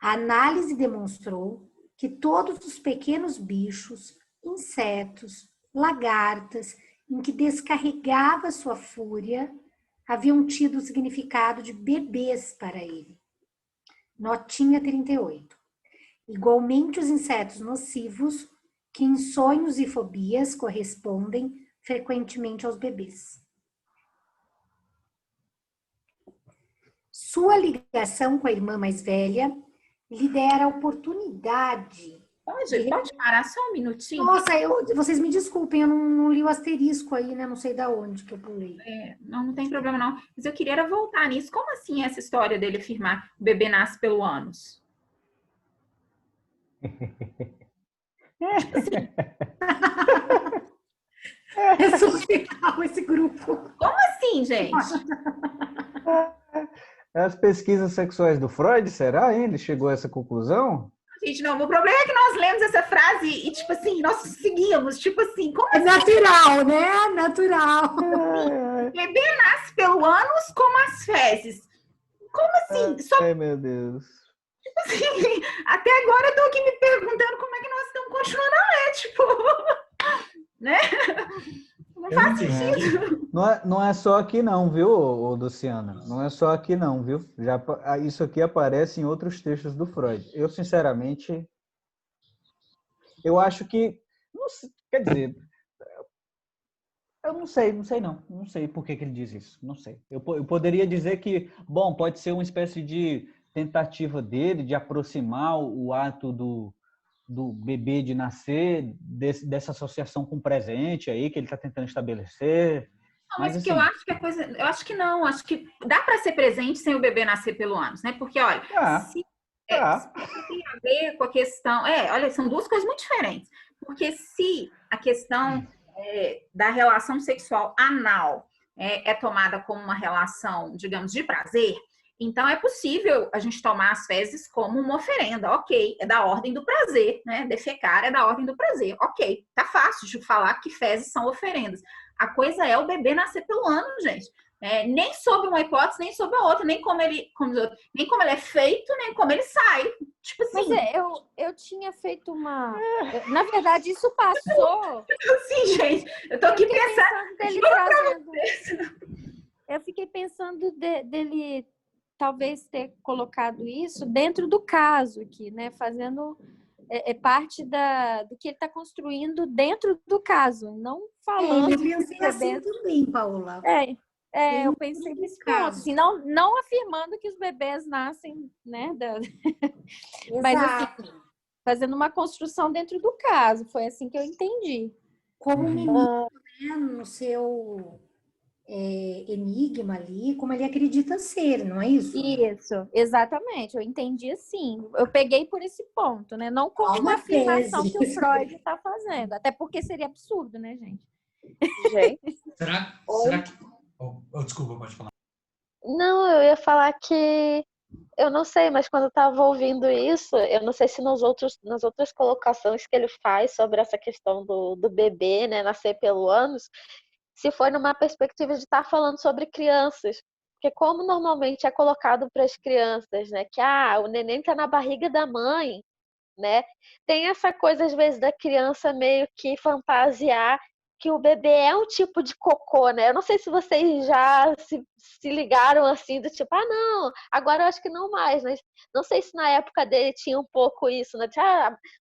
A análise demonstrou que todos os pequenos bichos, insetos, lagartas, em que descarregava sua fúria, haviam tido o significado de bebês para ele. Notinha 38. Igualmente os insetos nocivos, que em sonhos e fobias correspondem frequentemente aos bebês. Sua ligação com a irmã mais velha lhe dera a oportunidade. Pode parar só um minutinho? Nossa, vocês me desculpem, eu não li o asterisco aí, né? Não sei de onde que eu pulei. Não tem problema não. Mas eu queria voltar nisso. Como assim essa história dele afirmar que o bebê nasce pelo ânus? É surreal esse grupo. Como assim, gente? As pesquisas sexuais do Freud, será, hein? Ele chegou a essa conclusão? Gente, não, o problema é que nós lemos essa frase e, tipo assim, nós seguíamos, tipo assim, como assim? Natural, né? Natural. O bebê nasce pelo ânus como as fezes. Como assim? Ai, meu Deus. Tipo assim, até agora eu tô aqui me perguntando como é que nós estamos continuando a ler, tipo, né? Não faz sentido. Não é só aqui não, viu, Luciana? Não é só aqui não, viu? Isso aqui aparece em outros textos do Freud. Eu, sinceramente, eu acho que... Quer dizer, Eu não sei não. Não sei por que ele diz isso. Não sei. Eu poderia dizer que, bom, pode ser uma espécie de tentativa dele de aproximar o ato do bebê de nascer dessa associação com o presente aí que ele está tentando estabelecer. Não, Mas mas que eu assim, acho que eu acho que não, acho que dá para ser presente sem o bebê nascer pelo ânus, né? Porque, olha, tá, se tá. tem a ver com a questão, olha, são duas coisas muito diferentes. Porque se a questão da relação sexual anal é tomada como uma relação, digamos, de prazer, então é possível a gente tomar as fezes como uma oferenda, ok, é da ordem do prazer, né? Defecar é da ordem do prazer, ok, tá fácil de falar que fezes são oferendas. A coisa é o bebê nascer pelo ânus, gente. Nem sob uma hipótese, nem sob a outra, nem como ele é feito, nem como ele sai. Tipo assim. Mas eu tinha feito uma. Na verdade, isso passou. Assim, gente, eu tô aqui pensando dele trazendo. Eu fiquei pensando dele talvez ter colocado isso dentro do caso aqui, né? Fazendo parte do que ele está construindo dentro do caso, não falando. Eu pensei assim também, Paula. Eu pensei nesse ponto, assim, não afirmando que os bebês nascem, né? Mas assim, fazendo uma construção dentro do caso, foi assim que eu entendi. Como o menino, né, no seu enigma ali, como ele acredita ser, não é isso? Isso, exatamente, eu entendi assim. Eu peguei por esse ponto, né? Não como uma afirmação que o Freud está fazendo, até porque seria absurdo, né, gente? Será que... desculpa, pode falar. Não, eu ia falar que eu não sei, mas quando eu estava ouvindo isso, eu não sei se nas outras colocações que ele faz sobre essa questão do bebê, né, nascer pelo ânus, se foi numa perspectiva de estar falando sobre crianças. Porque como normalmente é colocado para as crianças, né, que o neném está na barriga da mãe, né? Tem essa coisa às vezes da criança meio que fantasiar que o bebê é um tipo de cocô, né? Eu não sei se vocês já se ligaram assim, do tipo, não, agora eu acho que não mais, mas não sei se na época dele tinha um pouco isso, né?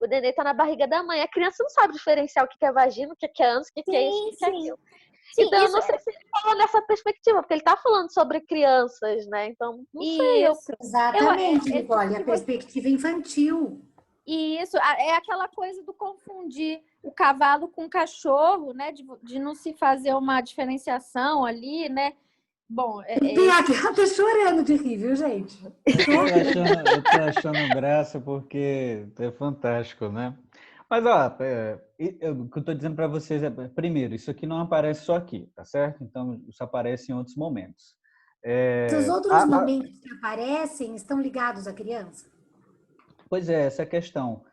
O neném tá na barriga da mãe, a criança não sabe diferenciar o que é vagina, o que é ânus, o que é isso, o que é aquilo. Sim, então, eu não sei se ele falou nessa perspectiva, porque ele está falando sobre crianças, né? Então, não sei. Exatamente, Nicole, a perspectiva infantil. Isso, é aquela coisa do confundir o cavalo com o cachorro, né? De não se fazer uma diferenciação ali, né? Bom, Pior que ela tá chorando de rir, viu, gente? Eu tô achando graça porque é fantástico, né? Mas, ó, o que eu estou dizendo para vocês primeiro, isso aqui não aparece só aqui, tá certo? Então, isso aparece em outros momentos. Os outros momentos que aparecem estão ligados à criança? Pois é, essa é a questão.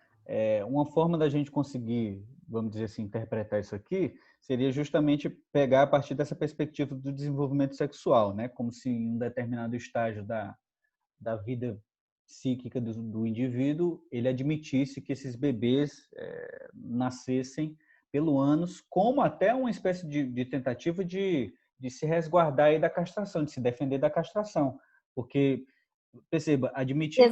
Uma forma da gente conseguir, vamos dizer assim, interpretar isso aqui, seria justamente pegar a partir dessa perspectiva do desenvolvimento sexual, né? Como se em um determinado estágio da vida psíquica do indivíduo, ele admitisse que esses bebês nascessem pelo ânus, como até uma espécie de tentativa de se resguardar aí da castração, de se defender da castração. Porque, perceba, admitir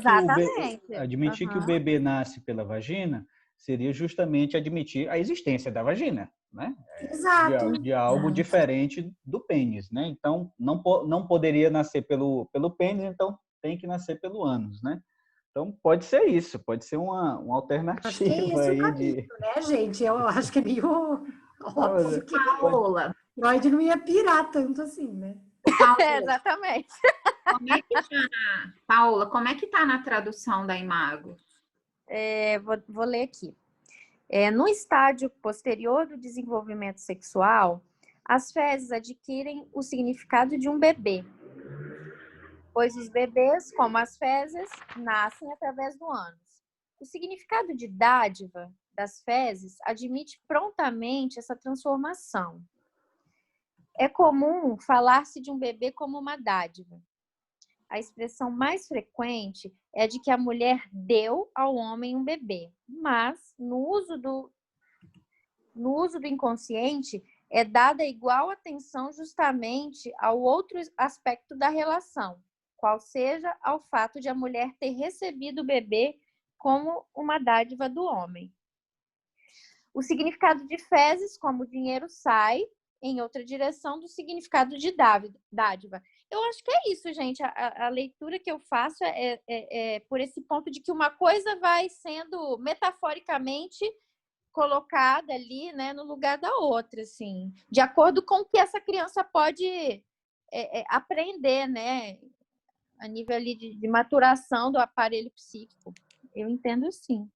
que o bebê nasce pela vagina seria justamente admitir a existência da vagina, né? Exato. De algo diferente do pênis, né? Então, não poderia nascer pelo pênis, então tem que nascer pelo ânus, né? Então, pode ser isso, pode ser uma alternativa acho que é esse aí o caminho, né, gente? Eu acho que é meio óbvio que Paola. Freud não ia pirar tanto assim, né? Exatamente. Paola, como é que tá na tradução da Imago? Vou ler aqui. No estágio posterior do desenvolvimento sexual, as fezes adquirem o significado de um bebê, pois os bebês, como as fezes, nascem através do ânus. O significado de dádiva das fezes admite prontamente essa transformação. É comum falar-se de um bebê como uma dádiva. A expressão mais frequente é de que a mulher deu ao homem um bebê, mas no uso do inconsciente é dada igual atenção justamente ao outro aspecto da relação, qual seja ao fato de a mulher ter recebido o bebê como uma dádiva do homem. O significado de fezes, como o dinheiro sai, em outra direção do significado de dádiva. Eu acho que é isso, gente. A leitura que eu faço é por esse ponto de que uma coisa vai sendo metaforicamente colocada ali, né, no lugar da outra, assim, de acordo com o que essa criança pode aprender, né, a nível ali de maturação do aparelho psíquico. Eu entendo assim.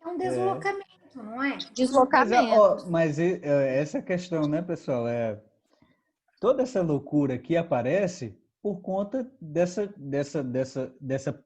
É um deslocamento, não é? Deslocamento. Mas essa questão, né, pessoal, toda essa loucura que aparece por conta dessa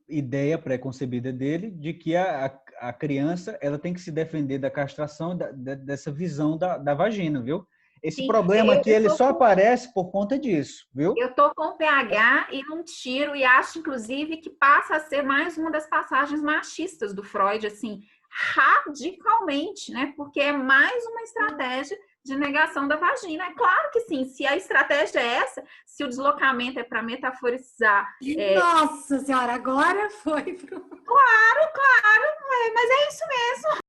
ideia pré-concebida dele de que a criança ela tem que se defender da castração, dessa visão da vagina, viu? Esse Sim, problema aqui, ele só aparece por conta disso, viu? Eu tô com o PH e não tiro, e acho, inclusive, que passa a ser mais uma das passagens machistas do Freud, assim, radicalmente, né? Porque é mais uma estratégia de negação da vagina. É claro que sim, se a estratégia é essa, se o deslocamento é para metaforizar... Nossa Senhora, agora foi pro... Claro, mas é isso mesmo.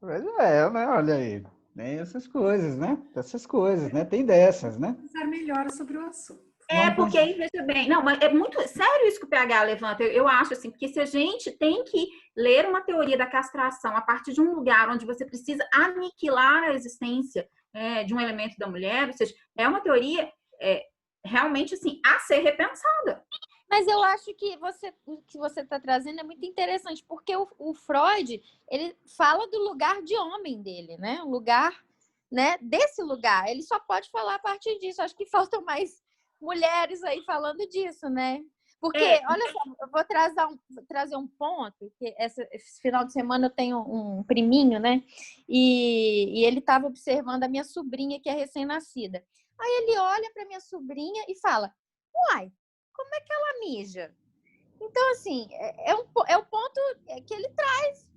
Pois né? Olha aí. Tem essas coisas, né? Essas coisas, né? Tem dessas, né? Pensar melhor sobre o assunto. Porque aí, veja bem, não, mas é muito sério isso que o PH levanta, eu acho assim, porque se a gente tem que ler uma teoria da castração a partir de um lugar onde você precisa aniquilar a existência de um elemento da mulher, ou seja, é uma teoria realmente assim, a ser repensada. Mas eu acho que o que você está trazendo é muito interessante, porque o Freud, ele fala do lugar de homem dele, né? O lugar, né? Desse lugar. Ele só pode falar a partir disso. Acho que faltam mais mulheres aí falando disso, né? Porque, olha só, eu vou trazer um ponto, que esse final de semana eu tenho um priminho, né? E ele estava observando a minha sobrinha, que é recém-nascida. Aí ele olha para minha sobrinha e fala, uai, como é que ela mija? Então, assim, é o ponto que ele traz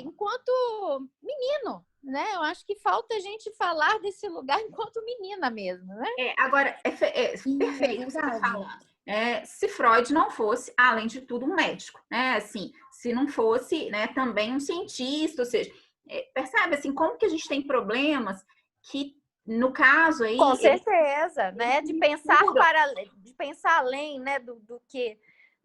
enquanto menino, né? Eu acho que falta a gente falar desse lugar enquanto menina mesmo, né? Agora, perfeito você falar. Se Freud não fosse, além de tudo, um médico, né? Assim, se não fosse, né, também um cientista, ou seja, percebe assim, como que a gente tem problemas que no caso aí... Com certeza, né? De pensar além, né?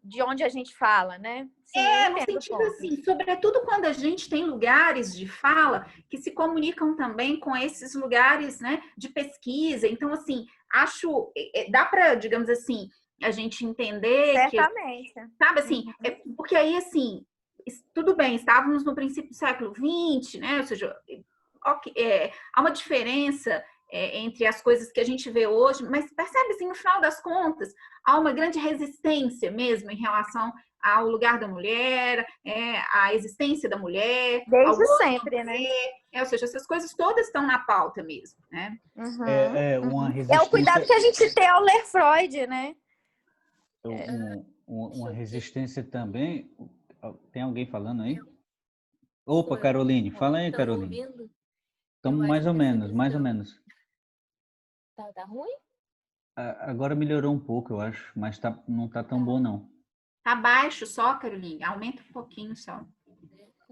De onde a gente fala, né? Sim, no sentido assim, sobretudo quando a gente tem lugares de fala que se comunicam também com esses lugares, né, de pesquisa. Então, assim, acho... Dá para, digamos assim, a gente entender... Certamente. Sabe, assim, porque aí, assim, tudo bem, estávamos no princípio do século XX, né? Ou seja, há uma diferença entre as coisas que a gente vê hoje, mas percebe, assim, no final das contas, há uma grande resistência mesmo em relação ao lugar da mulher, à existência da mulher. Desde sempre, né? Ou seja, essas coisas todas estão na pauta mesmo, né? Uma resistência... É o cuidado que a gente tem ao ler Freud, né? Uma resistência também... Tem alguém falando aí? Opa, Caroline, fala aí, Caroline. Estamos mais ou menos. Tá ruim? Agora melhorou um pouco, eu acho, mas não tá tão bom, não. Tá baixo só, Caroline? Aumenta um pouquinho só. Eu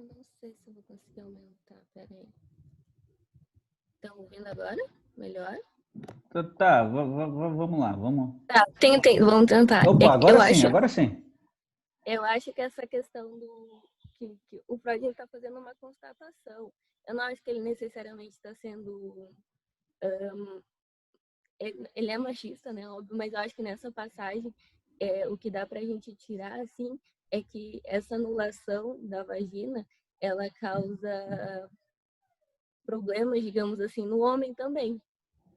não sei se eu vou conseguir aumentar, peraí. Estão ouvindo agora? Melhor? Tá, vamos lá, vamos. Tá, vamos tentar. Opa, agora sim. Eu acho que essa questão que o Freud está fazendo uma constatação. Eu não acho que ele necessariamente está sendo... ele é machista, né, óbvio, mas eu acho que nessa passagem o que dá pra gente tirar, assim, é que essa anulação da vagina, ela causa problemas, digamos assim, no homem também,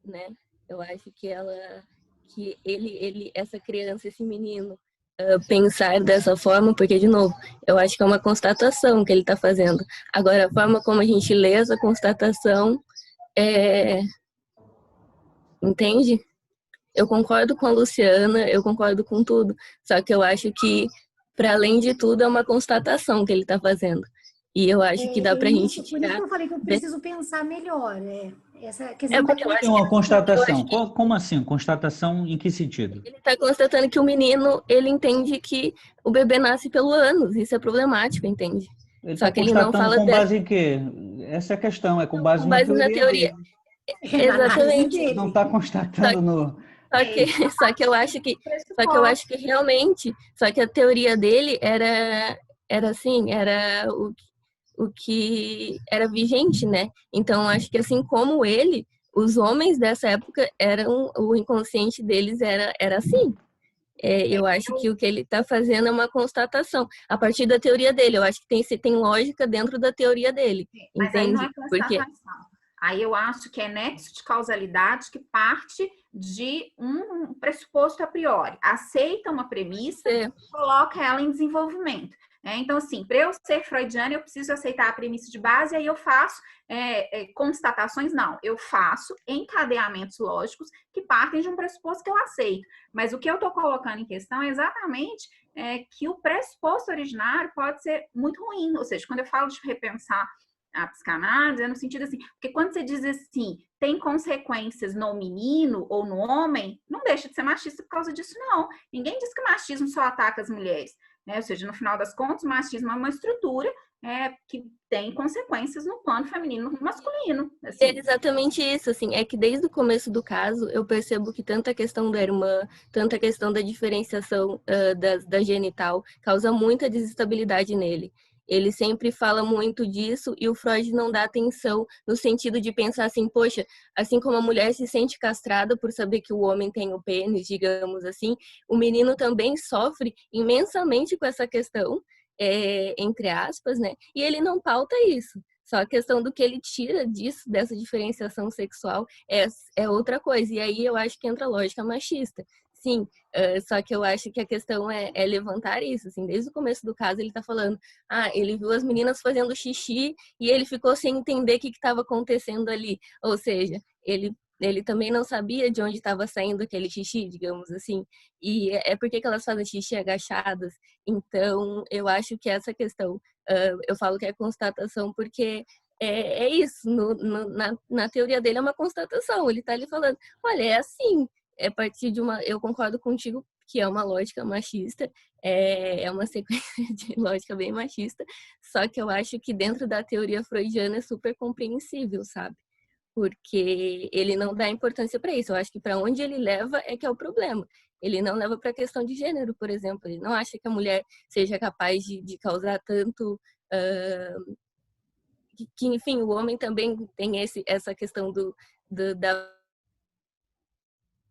né? Eu acho que essa criança, esse menino, pensar dessa forma, porque, de novo, eu acho que é uma constatação que ele está fazendo. Agora, a forma como a gente lê essa constatação entende? Eu concordo com a Luciana, eu concordo com tudo, só que eu acho que, para além de tudo, é uma constatação que ele está fazendo. E eu acho que dá pra gente tirar... Por isso que eu falei que eu preciso pensar melhor, essa questão porque eu acho que é uma constatação. Como assim? Constatação em que sentido? Ele está constatando que o menino, ele entende que o bebê nasce pelo ânus, isso é problemático, entende? Ele Só que ele não fala com base em quê? Essa é a questão, com base na teoria. Exatamente. Não está constatando no... Só que eu acho que realmente, só que a teoria dele era assim, era o que era vigente, né? Então acho que assim como ele, os homens dessa época o inconsciente deles era assim. Eu acho que o que ele está fazendo é uma constatação a partir da teoria dele. Eu acho que tem lógica dentro da teoria dele. Mas aí não é Porque constatação. Aí eu acho que é nexo de causalidade que parte de um pressuposto a priori. Aceita uma premissa, coloca ela em desenvolvimento. Então, assim, para eu ser freudiana, eu preciso aceitar a premissa de base, aí eu faço constatações, não. Eu faço encadeamentos lógicos que partem de um pressuposto que eu aceito. Mas o que eu estou colocando em questão é exatamente que o pressuposto originário pode ser muito ruim. Ou seja, quando eu falo de repensar a psicanálise, é no sentido assim, porque quando você diz assim, tem consequências no menino ou no homem, não deixa de ser machista por causa disso, não. Ninguém diz que machismo só ataca as mulheres, né? Ou seja, no final das contas, o machismo é uma estrutura que tem consequências no plano feminino e no masculino. Assim. É exatamente isso, assim, é que desde o começo do caso, eu percebo que tanto a questão da irmã, tanto a questão da diferenciação da genital, causa muita desestabilidade nele. Ele sempre fala muito disso e o Freud não dá atenção no sentido de pensar assim, poxa, assim como a mulher se sente castrada por saber que o homem tem o pênis, digamos assim, o menino também sofre imensamente com essa questão, entre aspas, né? E ele não pauta isso. Só a questão do que ele tira disso, dessa diferenciação sexual, é outra coisa. E aí eu acho que entra a lógica machista. Sim, só que eu acho que a questão é levantar isso, assim, desde o começo do caso ele tá falando, ele viu as meninas fazendo xixi e ele ficou sem entender o que estava acontecendo ali, ou seja, ele também não sabia de onde estava saindo aquele xixi, digamos assim, e por que elas fazem xixi agachadas, então eu acho que essa questão, eu falo que é constatação porque é isso, na teoria dele é uma constatação, ele tá ali falando, olha, é assim, a partir de eu concordo contigo que é uma lógica machista, é uma sequência de lógica bem machista, só que eu acho que dentro da teoria freudiana é super compreensível, sabe? Porque ele não dá importância para isso. Eu acho que para onde ele leva é que é o problema. Ele não leva para a questão de gênero, por exemplo. Ele não acha que a mulher seja capaz de causar tanto. Que, enfim, o homem também tem essa questão da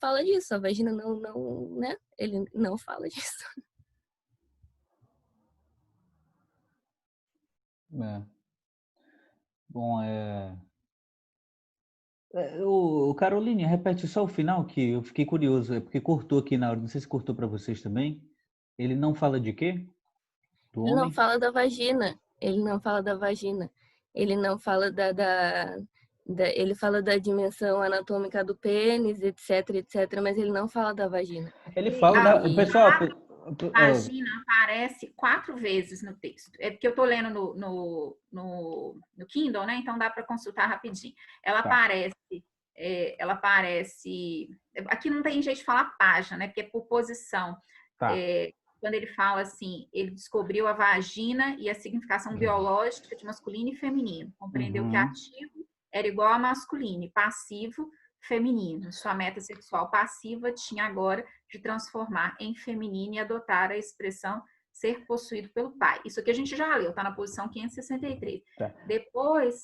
fala disso, a vagina não, né? Ele não fala disso. Bom, o Caroline, repete só o final que eu fiquei curioso, é porque cortou aqui na hora, não sei se cortou para vocês também. Ele não fala de quê? Do Ele homem? não fala da vagina, ele não fala da vagina, ele não fala ele fala da dimensão anatômica do pênis, etc, mas ele não fala da vagina. Ele fala pessoal, vagina aparece 4 vezes no texto. É porque eu estou lendo no Kindle, né? Então dá para consultar rapidinho. Ela aparece. Aqui não tem jeito de falar página, né? Porque é por posição. Tá. Quando ele fala assim, ele descobriu a vagina e a significação biológica de masculino e feminino. Compreendeu que ativo era igual a masculino e passivo feminino. Sua meta sexual passiva tinha agora de transformar em feminino e adotar a expressão ser possuído pelo pai. Isso aqui a gente já leu, está na posição 563. Tá. Depois,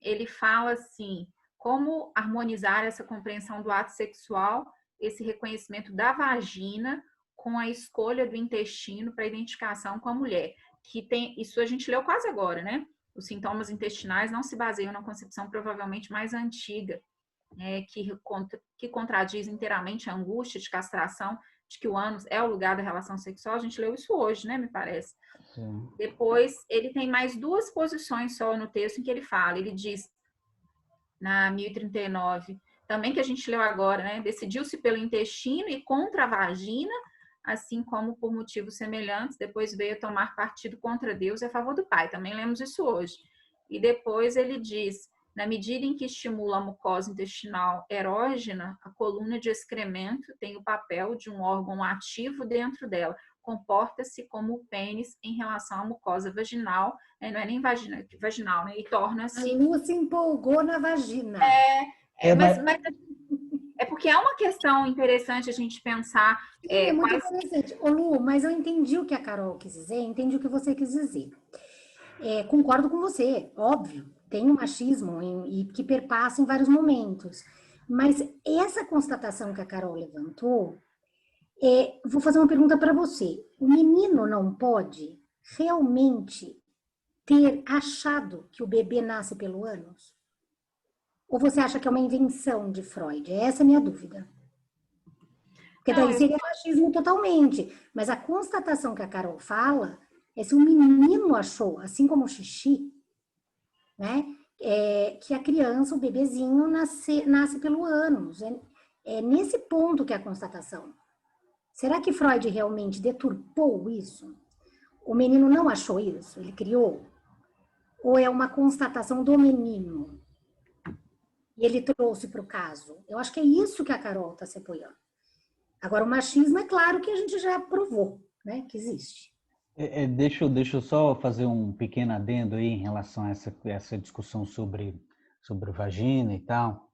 ele fala assim, como harmonizar essa compreensão do ato sexual, esse reconhecimento da vagina com a escolha do intestino para identificação com a mulher. Que tem, isso a gente leu quase agora, né? Os sintomas intestinais não se baseiam na concepção provavelmente mais antiga, que contradiz inteiramente a angústia de castração, de que o ânus é o lugar da relação sexual. A gente leu isso hoje, né, me parece. Sim. Depois, ele tem mais 2 posições só no texto em que ele fala. Ele diz, na 1039, também que a gente leu agora, né, decidiu-se pelo intestino e contra a vagina, assim como por motivos semelhantes, depois veio tomar partido contra Deus e a favor do Pai. Também lemos isso hoje. E depois ele diz, na medida em que estimula a mucosa intestinal erógena, a coluna de excremento tem o papel de um órgão ativo dentro dela. Comporta-se como o pênis em relação à mucosa vaginal, não é nem vaginal, né? E torna-se... A Lu se empolgou na vagina. É porque é uma questão interessante a gente pensar. É muito interessante. Ô, Lu, mas eu entendi o que a Carol quis dizer, entendi o que você quis dizer. Concordo com você, óbvio. Tem um machismo e que perpassa em vários momentos. Mas essa constatação que a Carol levantou, vou fazer uma pergunta para você. O menino não pode realmente ter achado que o bebê nasce pelo ânus? Ou você acha que é uma invenção de Freud? Essa é a minha dúvida. Porque daí seria machismo totalmente. Mas a constatação que a Carol fala é se o menino achou, assim como o xixi, né, que a criança, o bebezinho, nasce pelo ânus. É nesse ponto que é a constatação. Será que Freud realmente deturpou isso? O menino não achou isso? Ele criou? Ou é uma constatação do menino? E ele trouxe para o caso? Eu acho que é isso que a Carol está se apoiando. Agora, o machismo, é claro que a gente já provou, né, que existe. Deixa eu só fazer um pequeno adendo aí em relação a essa discussão sobre vagina e tal.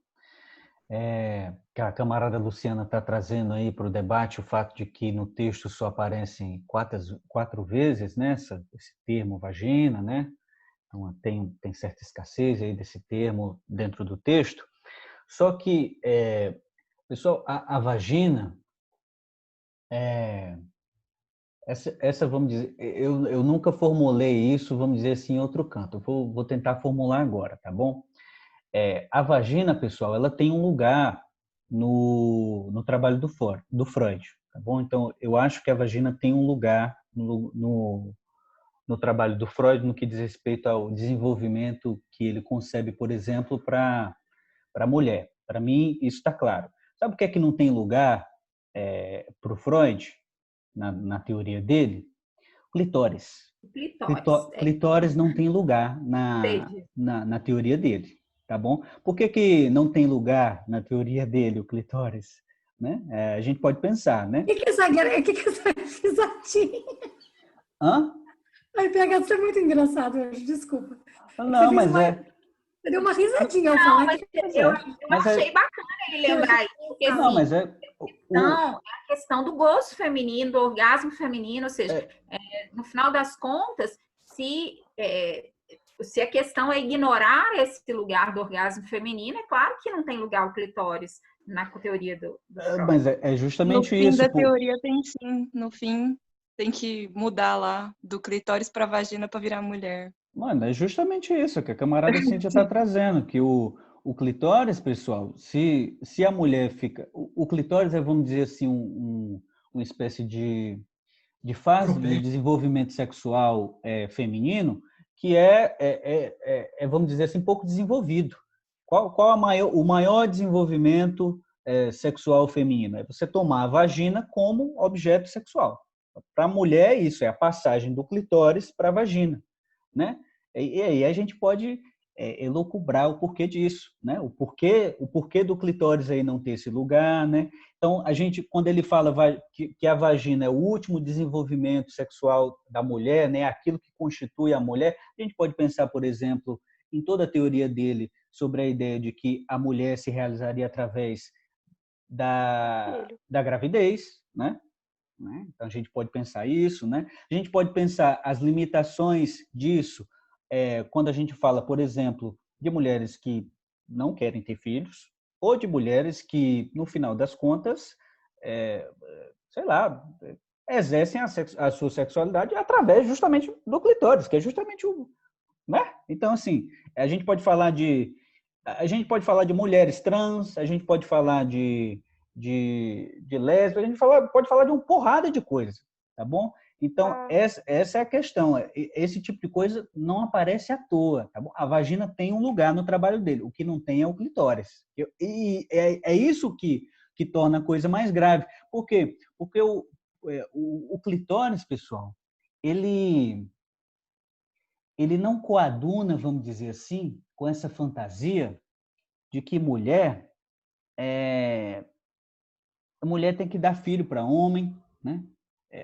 Que a camarada Luciana está trazendo aí para o debate o fato de que no texto só aparecem quatro vezes, né, esse termo vagina, né? Então, tem certa escassez aí desse termo dentro do texto. Só que, pessoal, a vagina, essa, vamos dizer, eu nunca formulei isso, vamos dizer assim, em outro canto. Eu vou tentar formular agora, tá bom? A vagina, pessoal, ela tem um lugar no trabalho do Freud, tá bom? Então, eu acho que a vagina tem um lugar no trabalho do Freud no que diz respeito ao desenvolvimento que ele concebe, por exemplo, para a mulher. Para mim, isso está claro. Sabe por que é que não tem lugar para o Freud, na teoria dele? Clitóris. Clitóris não tem lugar na teoria dele, tá bom? Por que não tem lugar na teoria dele, o clitóris? Né? A gente pode pensar, né? O que é essa risadinha? Hã? Ai, PH, você é muito engraçado hoje, desculpa. Não, mas Você deu uma risadinha ao Não, falar. mas eu achei bacana ele lembrar isso, porque não, mas é a questão do gosto feminino, do orgasmo feminino, ou seja, no final das contas, se a questão é ignorar esse lugar do orgasmo feminino, é claro que não tem lugar o clitóris na teoria do Freud. Mas é justamente isso. No fim isso. da teoria tem sim, no fim tem que mudar lá do clitóris para vagina para virar mulher. Mano, é justamente isso que a camarada Cíntia está trazendo, que o clitóris, pessoal, se a mulher fica... O clitóris é, vamos dizer assim, uma espécie de fase de desenvolvimento sexual feminino que vamos dizer assim, pouco desenvolvido. Qual o maior desenvolvimento sexual feminino? É você tomar a vagina como objeto sexual. Para a mulher, isso é a passagem do clitóris para a vagina, né? E aí a gente pode elucubrar o porquê disso, né? O porquê do clitóris aí não ter esse lugar, né? Então, a gente, quando ele fala que a vagina é o último desenvolvimento sexual da mulher, né? Aquilo que constitui a mulher, a gente pode pensar, por exemplo, em toda a teoria dele sobre a ideia de que a mulher se realizaria através da gravidez, né? Então, a gente pode pensar isso, né? A gente pode pensar as limitações disso quando a gente fala, por exemplo, de mulheres que não querem ter filhos ou de mulheres que, no final das contas, sei lá, exercem a sua sexualidade através justamente do clitóris, que é justamente o... Né? Então, assim, a gente pode falar de mulheres trans, a gente pode falar de lésbica, a gente pode falar de uma porrada de coisas, tá bom? Então, essa é a questão. Esse tipo de coisa não aparece à toa, tá bom? A vagina tem um lugar no trabalho dele, o que não tem é o clitóris. E é isso que torna a coisa mais grave. Por quê? Porque o clitóris, pessoal, ele não coaduna, vamos dizer assim, com essa fantasia de que a mulher tem que dar filho para homem, né?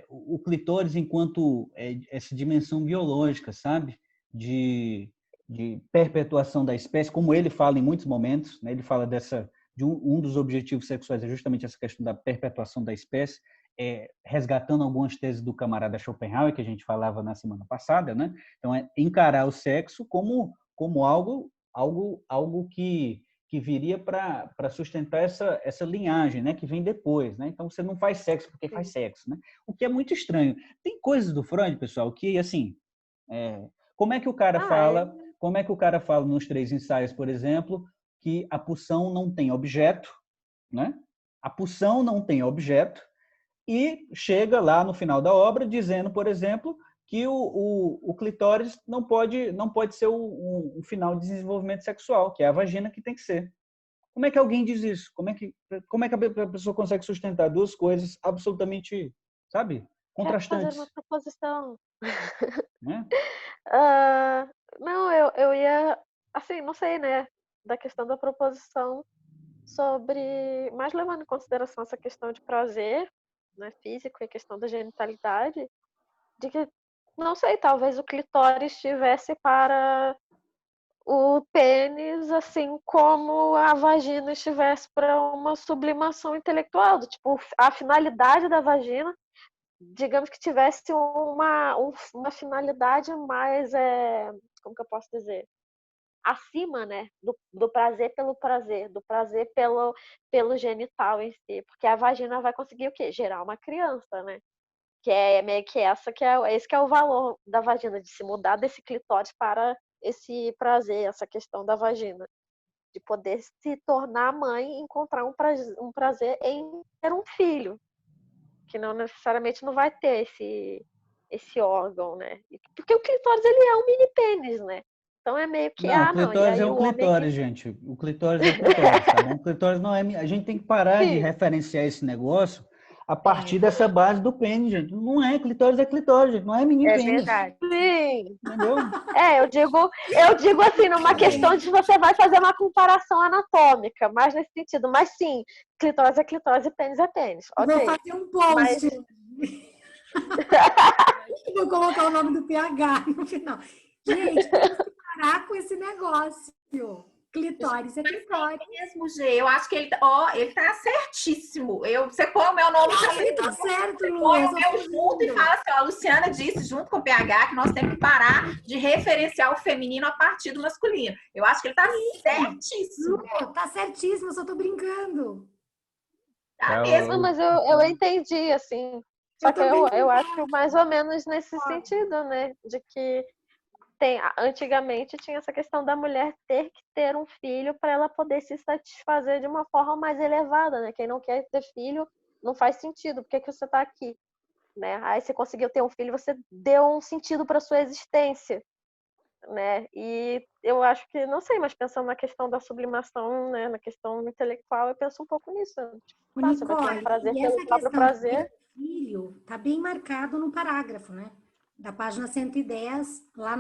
O clitóris enquanto essa dimensão biológica, sabe? De de perpetuação da espécie, como ele fala em muitos momentos, né? Ele fala de um dos objetivos sexuais é justamente essa questão da perpetuação da espécie, resgatando algumas teses do camarada Schopenhauer, que a gente falava na semana passada, né? Então, é encarar o sexo como algo que viria para sustentar essa linhagem, né? Que vem depois, né? Então, você não faz sexo porque faz sexo, né? O que é muito estranho. Tem coisas do Freud, pessoal, que, assim, como é que o cara fala nos 3 ensaios, por exemplo, que a pulsão não tem objeto, né? A pulsão não tem objeto, e chega lá no final da obra dizendo, por exemplo, que o clitóris não pode ser o final de desenvolvimento sexual, que é a vagina que tem que ser. Como é que alguém diz isso? Como é que a pessoa consegue sustentar duas coisas absolutamente, sabe, contrastantes? Quero fazer uma proposição. Né? Não, eu ia, assim, não sei, né, da questão da proposição sobre, mais levando em consideração essa questão de prazer, né, físico e a questão da genitalidade, de que, não sei, talvez o clitóris estivesse para o pênis, assim como a vagina estivesse para uma sublimação intelectual, do tipo, a finalidade da vagina, digamos que tivesse uma finalidade mais, como que eu posso dizer? Acima, né, do prazer pelo prazer, do prazer pelo genital em si, porque a vagina vai conseguir o quê? Gerar uma criança, né? Que é meio que esse que é o valor da vagina, de se mudar desse clitóris para esse prazer, essa questão da vagina, de poder se tornar mãe e encontrar um prazer em ter um filho, que não necessariamente não vai ter esse órgão, né? Porque o clitóris, ele é um mini pênis, né? Então é meio que, Não, o não, e clitóris aí é o um homem clitóris, gente. O clitóris é o clitóris, tá bom? O clitóris não é... A gente tem que parar de referenciar esse negócio a partir dessa base do pênis, gente. Não é, clitóris é clitóris, gente. Não é mini pênis. Verdade. Sim. Entendeu? Eu digo assim, numa questão de você vai fazer uma comparação anatômica, mais nesse sentido. Mas sim, clitóris é clitóris e pênis é pênis. Vou Ok. fazer um post. Vou colocar o nome do PH no final. Gente, temos que parar com esse negócio. Clitóris é clitóris. Mesmo, Gê, eu acho que ele tá certíssimo. Você põe o meu nome também. Tá certo, Lu. Põe o meu junto e fala assim, ó, a Luciana disse junto com o PH que nós temos que parar de referenciar o feminino a partir do masculino. Eu acho que ele tá certíssimo. Lu, tá certíssimo, eu só tô brincando. Tá mesmo. Não, mas eu entendi, assim. Só que eu acho mais ou menos nesse sentido, né? De que antigamente tinha essa questão da mulher ter que ter um filho para ela poder se satisfazer de uma forma mais elevada, né? Quem não quer ter filho não faz sentido. Por que você está aqui? Né? Aí você conseguiu ter um filho, você deu um sentido para sua existência, né? E eu acho que, não sei, mas pensando na questão da sublimação, né? Na questão intelectual, eu penso um pouco nisso. Tipo, Nicole, você vai ter um prazer e pelo essa próprio questão prazer. do filho está bem marcado no parágrafo, né? Da página 110, lá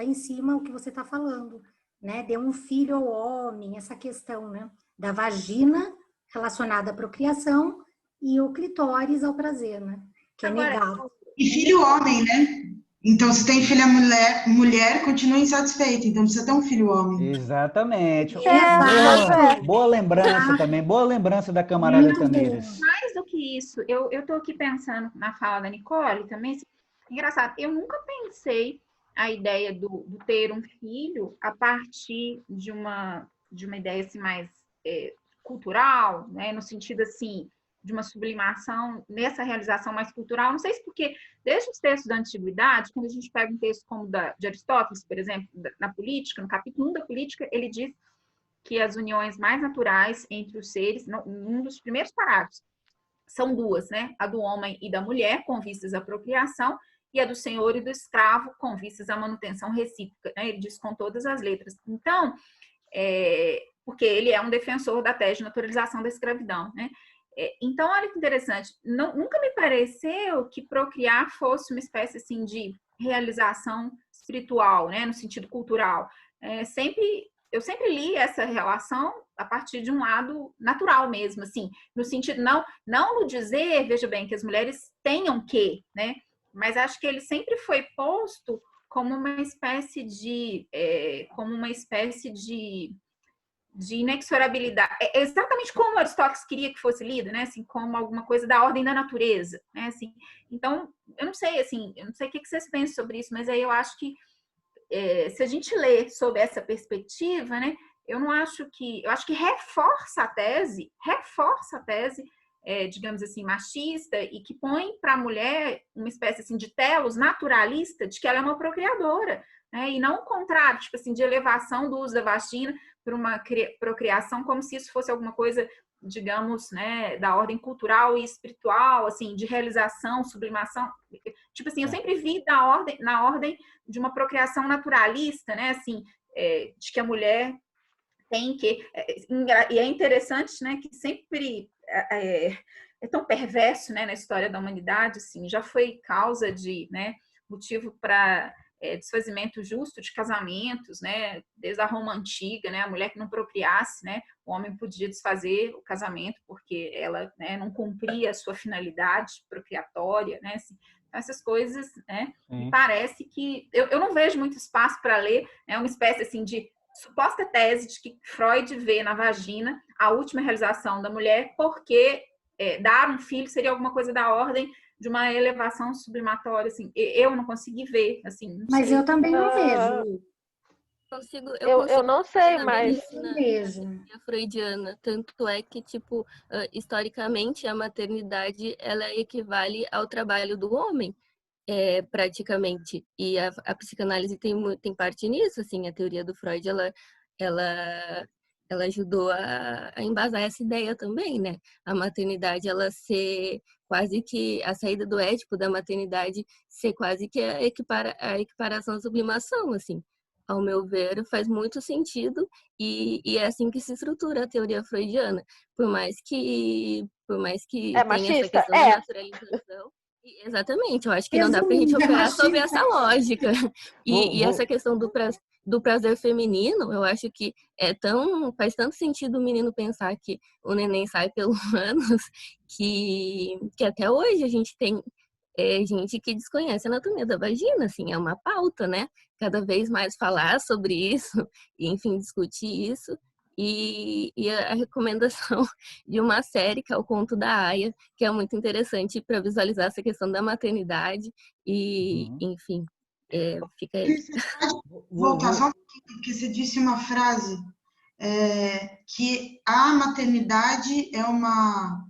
em cima, o que você está falando, né? Deu um filho ao homem, essa questão, né? Da vagina relacionada à procriação e o clitóris ao prazer, né? Que é negado. E filho homem, né? Então, se tem filha mulher continua insatisfeita. Então, precisa ter um filho homem. Exatamente. Boa lembrança também. Boa lembrança da camarada Tamires. Mais do que isso, eu tô aqui pensando na fala da Nicole também. Engraçado, eu nunca pensei a ideia do ter um filho a partir de uma ideia assim, mais cultural, né? No sentido assim, de uma sublimação, nessa realização mais cultural. Não sei se porque, desde os textos da antiguidade, quando a gente pega um texto como de Aristóteles, por exemplo, na Política, no capítulo 1 da Política, ele diz que as uniões mais naturais entre os seres, um dos primeiros parágrafos, são duas, né? A do homem e da mulher, com vistas à procriação, e a do senhor e do escravo, com vistas à manutenção recíproca, né? Ele diz com todas as letras. Então, porque ele é um defensor da tese de naturalização da escravidão, né? Então, olha que interessante, nunca me pareceu que procriar fosse uma espécie assim de realização espiritual, né? No sentido cultural. Eu sempre li essa relação a partir de um lado natural mesmo, assim, no sentido, não no dizer, veja bem, que as mulheres tenham que, né? Mas acho que ele sempre foi posto como uma espécie de inexorabilidade, exatamente como Aristóteles queria que fosse lido, né? Assim, como alguma coisa da ordem da natureza, né? Assim, então, eu não sei o que vocês pensam sobre isso, mas aí eu acho que se a gente lê sob essa perspectiva, né? Eu acho que reforça a tese, digamos assim, machista, e que põe para a mulher uma espécie assim, de telos naturalista de que ela é uma procriadora, né? E não o contrário, tipo assim, de elevação do uso da vagina para uma procriação, como se isso fosse alguma coisa, digamos, né, da ordem cultural e espiritual, assim, de realização, sublimação. Tipo assim, eu sempre vi na ordem de uma procriação naturalista, né, assim, de que a mulher tem que... E é interessante, né, que sempre é tão perverso, né, na história da humanidade, assim, já foi causa de, né, motivo para desfazimento justo de casamentos, né, desde a Roma antiga, né, a mulher que não procriasse, né, o homem podia desfazer o casamento porque ela, né, não cumpria a sua finalidade procriatória, né, assim, essas coisas, né, me parece que eu não vejo muito espaço para ler, é uma espécie assim de suposta tese de que Freud vê na vagina a última realização da mulher, porque dar um filho seria alguma coisa da ordem de uma elevação sublimatória, assim. Eu não consegui ver, assim. Não Mas sei. eu também não vejo. Eu não sei, mas A freudiana, tanto é que, tipo, historicamente, a maternidade, ela equivale ao trabalho do homem, praticamente. E a psicanálise tem parte nisso, assim, a teoria do Freud, ela ajudou a embasar essa ideia também, né? A maternidade, ela ser quase que a saída do édipo da maternidade ser quase que a equiparação à sublimação, assim. Ao meu ver, faz muito sentido e é assim que se estrutura a teoria freudiana. Por mais que tenha essa questão da naturalização. Exatamente, eu acho que não dá pra gente operar sob essa lógica. E essa questão do prazer feminino, eu acho que faz tanto sentido o menino pensar que o neném sai pelos ânus, que até hoje a gente tem gente que desconhece a anatomia da vagina, assim, é uma pauta, né? Cada vez mais falar sobre isso, e, enfim, discutir isso. E a recomendação de uma série, que é o Conto da Aya, que é muito interessante para visualizar essa questão da maternidade e, enfim, fica aí. Pode voltar só um pouquinho, porque você disse uma frase que a maternidade é uma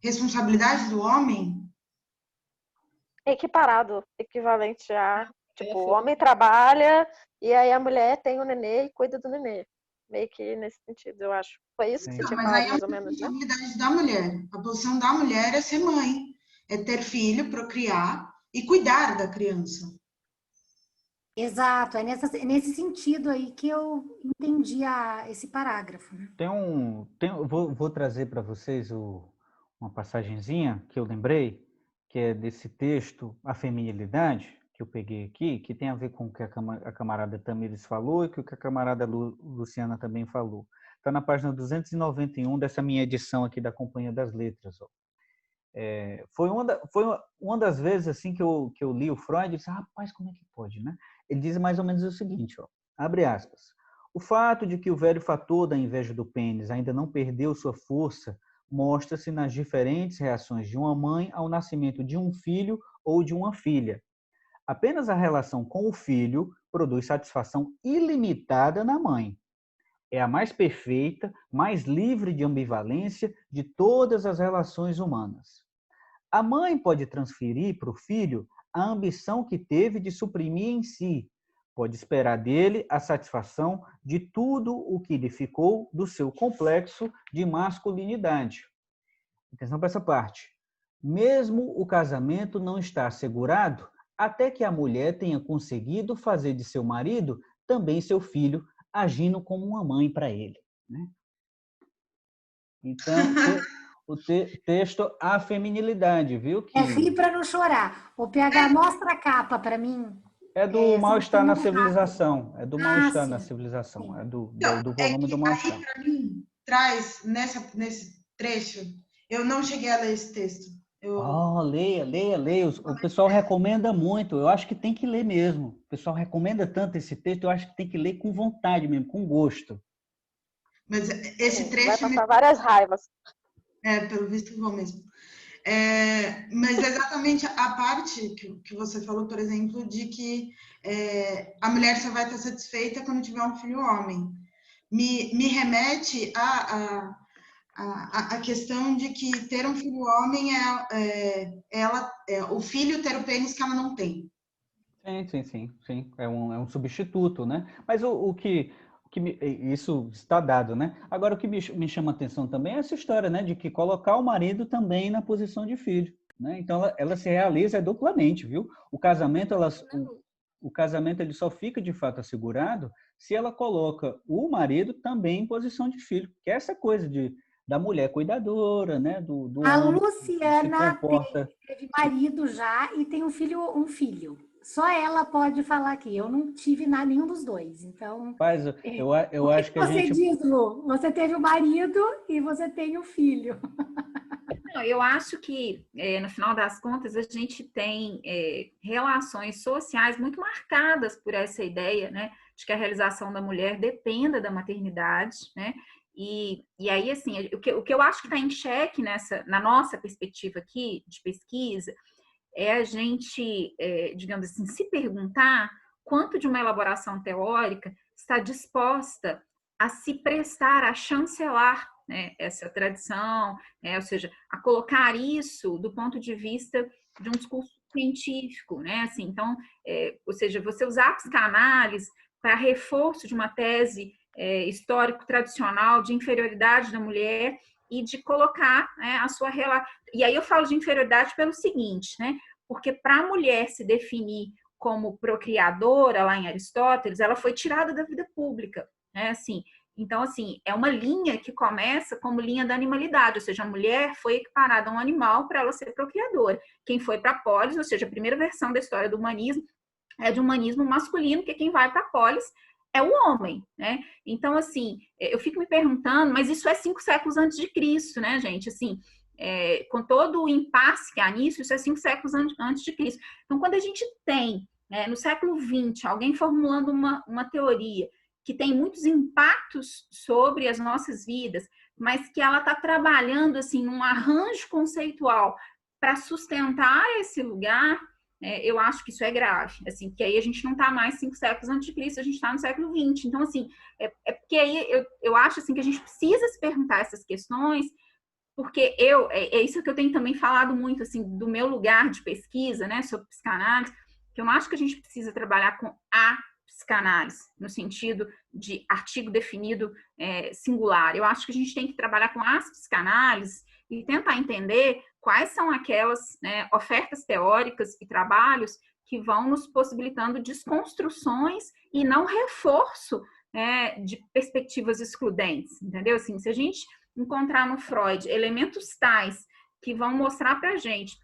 responsabilidade do homem? Equiparado, equivalente a, tipo, o homem trabalha e aí a mulher tem o nenê e cuida do nenê. Meio que nesse sentido, eu acho. Foi isso que você tinha falado, mais ou menos, né? A responsabilidade da mulher. A posição da mulher é ser mãe, é ter filho, procriar e cuidar da criança. Exato, é nesse sentido aí que eu entendi esse parágrafo. Vou trazer para vocês uma passagenzinha que eu lembrei, que é desse texto, A Feminilidade, que eu peguei aqui, que tem a ver com o que a camarada Tamires falou e com o que a camarada Luciana também falou. Está na página 291 dessa minha edição aqui da Companhia das Letras. Ó. Foi uma das vezes assim que eu li o Freud e disse, rapaz, como é que pode, né? Ele diz mais ou menos o seguinte, ó, abre aspas, o fato de que o velho fator da inveja do pênis ainda não perdeu sua força mostra-se nas diferentes reações de uma mãe ao nascimento de um filho ou de uma filha. Apenas a relação com o filho produz satisfação ilimitada na mãe. É a mais perfeita, mais livre de ambivalência de todas as relações humanas. A mãe pode transferir para o filho a ambição que teve de suprimir em si, pode esperar dele a satisfação de tudo o que lhe ficou do seu complexo de masculinidade. Atenção para essa parte. Mesmo o casamento não está assegurado até que a mulher tenha conseguido fazer de seu marido também seu filho, agindo como uma mãe para ele. Né? Então, o texto A Feminilidade, viu? É rir para não chorar. O PH, mostra a capa para mim. É do Mal-Estar na Civilização. É do Mal-Estar na Civilização. É do volume do Mal-Estar. Aí, para mim, traz nesse trecho, eu não cheguei a ler esse texto, Leia. O pessoal recomenda muito. Eu acho que tem que ler mesmo. O pessoal recomenda tanto esse texto, eu acho que tem que ler com vontade mesmo, com gosto. Mas esse trecho... Vai passar várias raivas. Pelo visto vou mesmo. Mas exatamente a parte que você falou, por exemplo, de que a mulher só vai estar satisfeita quando tiver um filho homem. Me remete a questão de que ter um filho homem o filho ter o pênis que ela não tem. Sim. É um substituto, né? Mas isso está dado, né? Agora, o que me chama a atenção também é essa história, né? De que colocar o marido também na posição de filho, né? Então, ela se realiza duplamente, viu? O casamento ele só fica, de fato, assegurado se ela coloca o marido também em posição de filho. Que é essa coisa da mulher cuidadora, né? Do A homem Luciana que se comporta... teve marido já e tem um filho. Só ela pode falar aqui. Eu não tive nenhum dos dois. Então, Mas eu acho que a gente... Você diz, Lu, você teve o marido e você tem o filho. Não, eu acho que, no final das contas, a gente tem relações sociais muito marcadas por essa ideia, né, de que a realização da mulher dependa da maternidade, né? E aí, assim, o que eu acho que está em xeque na nossa perspectiva aqui de pesquisa é a gente, digamos assim, se perguntar quanto de uma elaboração teórica está disposta a se prestar, a chancelar, né, essa tradição, ou seja, a colocar isso do ponto de vista de um discurso científico, né? Assim, então, ou seja, você usar a psicanálise para reforço de uma tese histórico-tradicional de inferioridade da mulher e de colocar, né, a sua relação. E aí eu falo de inferioridade pelo seguinte, né? Porque para a mulher se definir como procriadora, lá em Aristóteles, ela foi tirada da vida pública, né? Assim, então, assim, é uma linha que começa como linha da animalidade, ou seja, a mulher foi equiparada a um animal para ela ser procriadora. Quem foi para a polis, ou seja, a primeira versão da história do humanismo é de humanismo masculino, que quem vai para a polis é o homem, né? Então, assim, eu fico me perguntando, mas isso é 5 séculos antes de Cristo, né, gente? Assim, com todo o impasse que há nisso, isso é 5 séculos antes de Cristo. Então, quando a gente tem, no século XX, alguém formulando uma teoria que tem muitos impactos sobre as nossas vidas, mas que ela está trabalhando, assim, num arranjo conceitual para sustentar esse lugar, eu acho que isso é grave, assim, porque aí a gente não está mais 5 séculos antes de Cristo, a gente está no século XX. Então, assim, porque aí eu acho, assim, que a gente precisa se perguntar essas questões, porque é isso que eu tenho também falado muito, assim, do meu lugar de pesquisa, né, sobre psicanálise, que eu não acho que a gente precisa trabalhar com a psicanálise, no sentido de artigo definido singular. Eu acho que a gente tem que trabalhar com as psicanálises e tentar entender quais são aquelas, né, ofertas teóricas e trabalhos que vão nos possibilitando desconstruções e não reforço, né, de perspectivas excludentes, entendeu? Assim, se a gente encontrar no Freud elementos tais que vão mostrar para a gente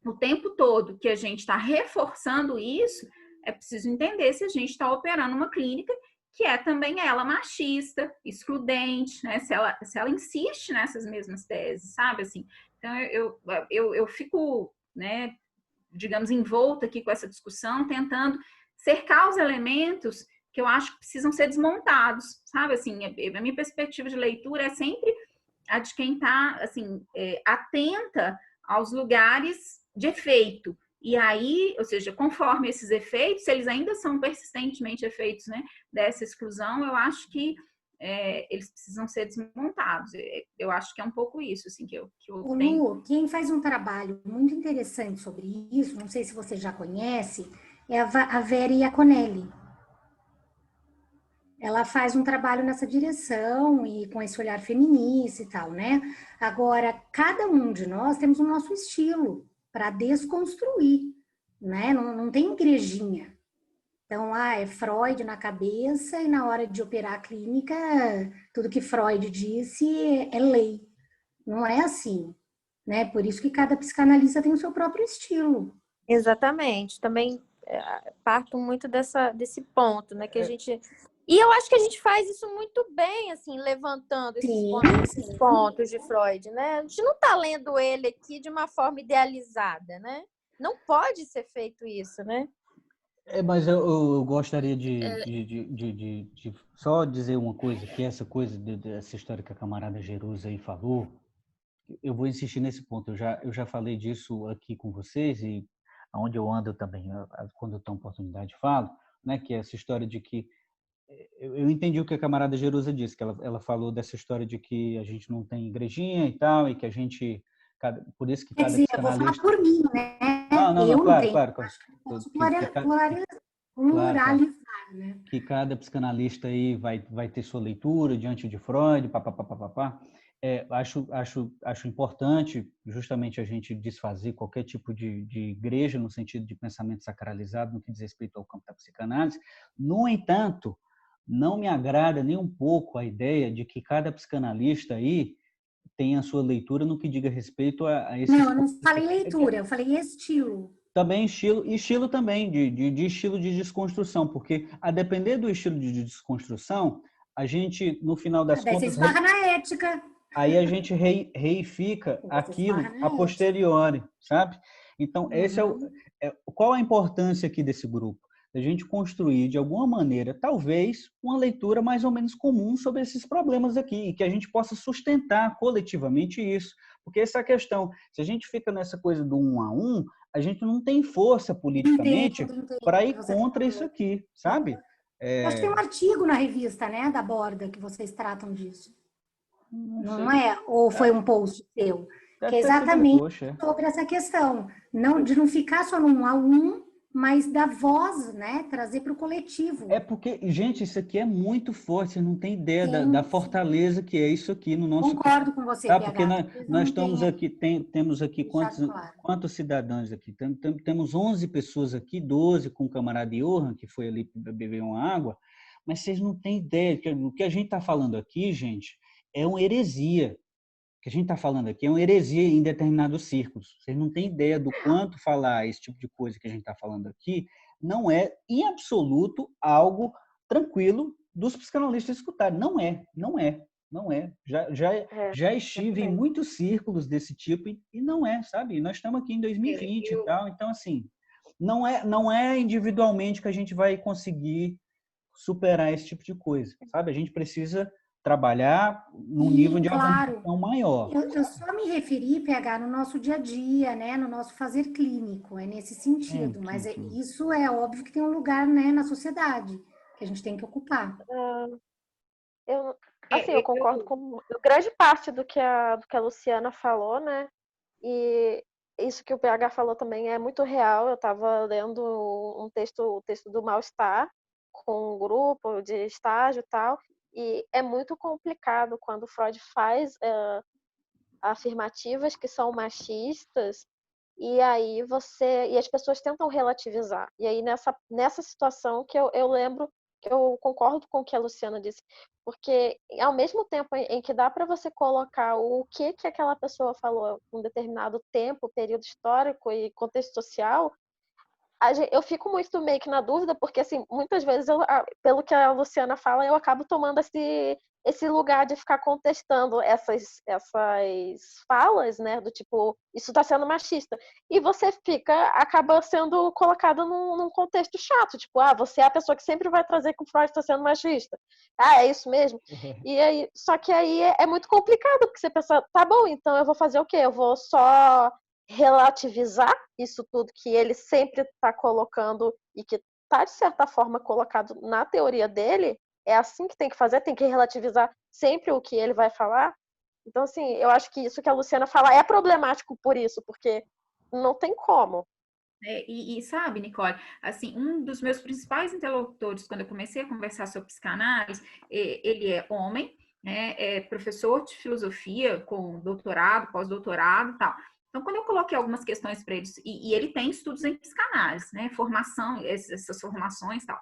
o tempo todo que a gente está reforçando isso, é preciso entender se a gente está operando uma clínica que é também ela machista, excludente, né? Se ela insiste nessas mesmas teses, sabe? Assim, então, eu fico, né, digamos, envolta aqui com essa discussão, tentando cercar os elementos que eu acho que precisam ser desmontados, sabe? Assim, a minha perspectiva de leitura é sempre a de quem está, assim, atenta aos lugares de efeito. E aí, ou seja, conforme esses efeitos, se eles ainda são persistentemente efeitos, né, dessa exclusão, eu acho que eles precisam ser desmontados. Eu acho que é um pouco isso, assim, que eu tenho. Lu, quem faz um trabalho muito interessante sobre isso, não sei se você já conhece, é a Vera Iaconelli. Ela faz um trabalho nessa direção e com esse olhar feminista e tal, né? Agora, cada um de nós temos o nosso estilo para desconstruir, né? Não tem igrejinha. Então, é Freud na cabeça e na hora de operar a clínica, tudo que Freud disse é lei. Não é assim, né? Por isso que cada psicanalista tem o seu próprio estilo. Exatamente. Também parto muito desse ponto, né? Que a gente E eu acho que a gente faz isso muito bem, assim, levantando esses pontos de Freud, né? A gente não está lendo ele aqui de uma forma idealizada, né? Não pode ser feito isso, né? Mas eu gostaria de só dizer uma coisa, que essa coisa dessa história que a camarada Jerusa aí falou, eu vou insistir nesse ponto. Eu já falei disso aqui com vocês e aonde eu ando também, quando eu tenho oportunidade, falo, né? Que é essa história de que eu entendi o que a camarada Jerusa disse, que ela falou dessa história de que a gente não tem igrejinha e tal, e que a gente, por isso que Quer cada dizer, eu vou falar psicanalista... por mim, né? Não, Eu não claro, tenho. claro. Acho que eu posso Claro. pluralizar, né? Que cada psicanalista aí vai ter sua leitura diante de Freud, papapá. Acho importante justamente a gente desfazer qualquer tipo de igreja no sentido de pensamento sacralizado no que diz respeito ao campo da psicanálise. No entanto, não me agrada nem um pouco a ideia de que cada psicanalista aí tenha a sua leitura no que diga respeito a esses... Não, eu não falei leitura, eu falei estilo. Também estilo também, de estilo de desconstrução, porque a depender do estilo de desconstrução, a gente, no final das Daí contas... você esbarra na ética. Aí a gente reifica aquilo a posteriori, sabe? Então, esse qual a importância aqui desse grupo? A gente construir, de alguma maneira, talvez, uma leitura mais ou menos comum sobre esses problemas aqui, e que a gente possa sustentar coletivamente isso. Porque essa é a questão. Se a gente fica nessa coisa do 1 a 1, a gente não tem força politicamente para ir contra isso aqui, sabe? Eu acho que tem um artigo na revista, né, da Borda, que vocês tratam disso. Não é? Ou foi um post seu? Que é exatamente sobre essa questão. De não ficar só no 1 a 1, mas da voz, né? Trazer para o coletivo. É porque, gente, isso aqui é muito forte, você não tem ideia da fortaleza que é isso aqui no nosso... Concordo com você, PH. Porque nós estamos aqui, temos aqui quantos cidadãos aqui? Temos 11 pessoas aqui, 12 com o camarada Johan, que foi ali beber uma água, mas vocês não têm ideia, o que a gente está falando aqui, gente, é uma heresia. O que a gente está falando aqui é uma heresia em determinados círculos. Vocês não têm ideia do quanto falar esse tipo de coisa que a gente está falando aqui não é, em absoluto, algo tranquilo dos psicanalistas escutarem. Não é. Já estive em muitos círculos desse tipo e não é, sabe? Nós estamos aqui em 2020 e tal, então, assim, não é individualmente que a gente vai conseguir superar esse tipo de coisa, sabe? A gente precisa trabalhar num nível de organização maior. Eu só me referi, PH, no nosso dia a dia, né, no nosso fazer clínico, é nesse sentido, mas isso é óbvio que tem um lugar, né, na sociedade, que a gente tem que ocupar. Eu concordo com grande parte do que a Luciana falou, né, e isso que o PH falou também é muito real. Eu estava lendo o texto do Mal-Estar com um grupo de estágio e tal, e é muito complicado quando Freud faz afirmativas que são machistas, e aí e as pessoas tentam relativizar. E aí nessa situação que eu lembro que eu concordo com o que a Luciana disse, porque ao mesmo tempo em que dá para você colocar o que aquela pessoa falou em um determinado tempo, período histórico e contexto social, eu fico muito meio que na dúvida, porque assim, muitas vezes, pelo que a Luciana fala, eu acabo tomando esse lugar de ficar contestando essas falas, né, do tipo, isso está sendo machista. E você acaba sendo colocado num contexto chato, tipo, você é a pessoa que sempre vai trazer que o Freud está sendo machista. É isso mesmo? E aí, só que aí é muito complicado, porque você pensa, tá bom, então eu vou fazer o quê? Eu vou só relativizar isso tudo que ele sempre está colocando e que está, de certa forma, colocado na teoria dele. É assim que tem que fazer, tem que relativizar sempre o que ele vai falar. Então, assim, eu acho que isso que a Luciana fala é problemático por isso, porque não tem como. E sabe, Nicole, assim, um dos meus principais interlocutores, quando eu comecei a conversar sobre psicanálise, ele é homem, né, é professor de filosofia com doutorado, pós-doutorado e tal. Então, quando eu coloquei algumas questões para ele, e ele tem estudos em psicanálise, né, formação, essas formações e tal.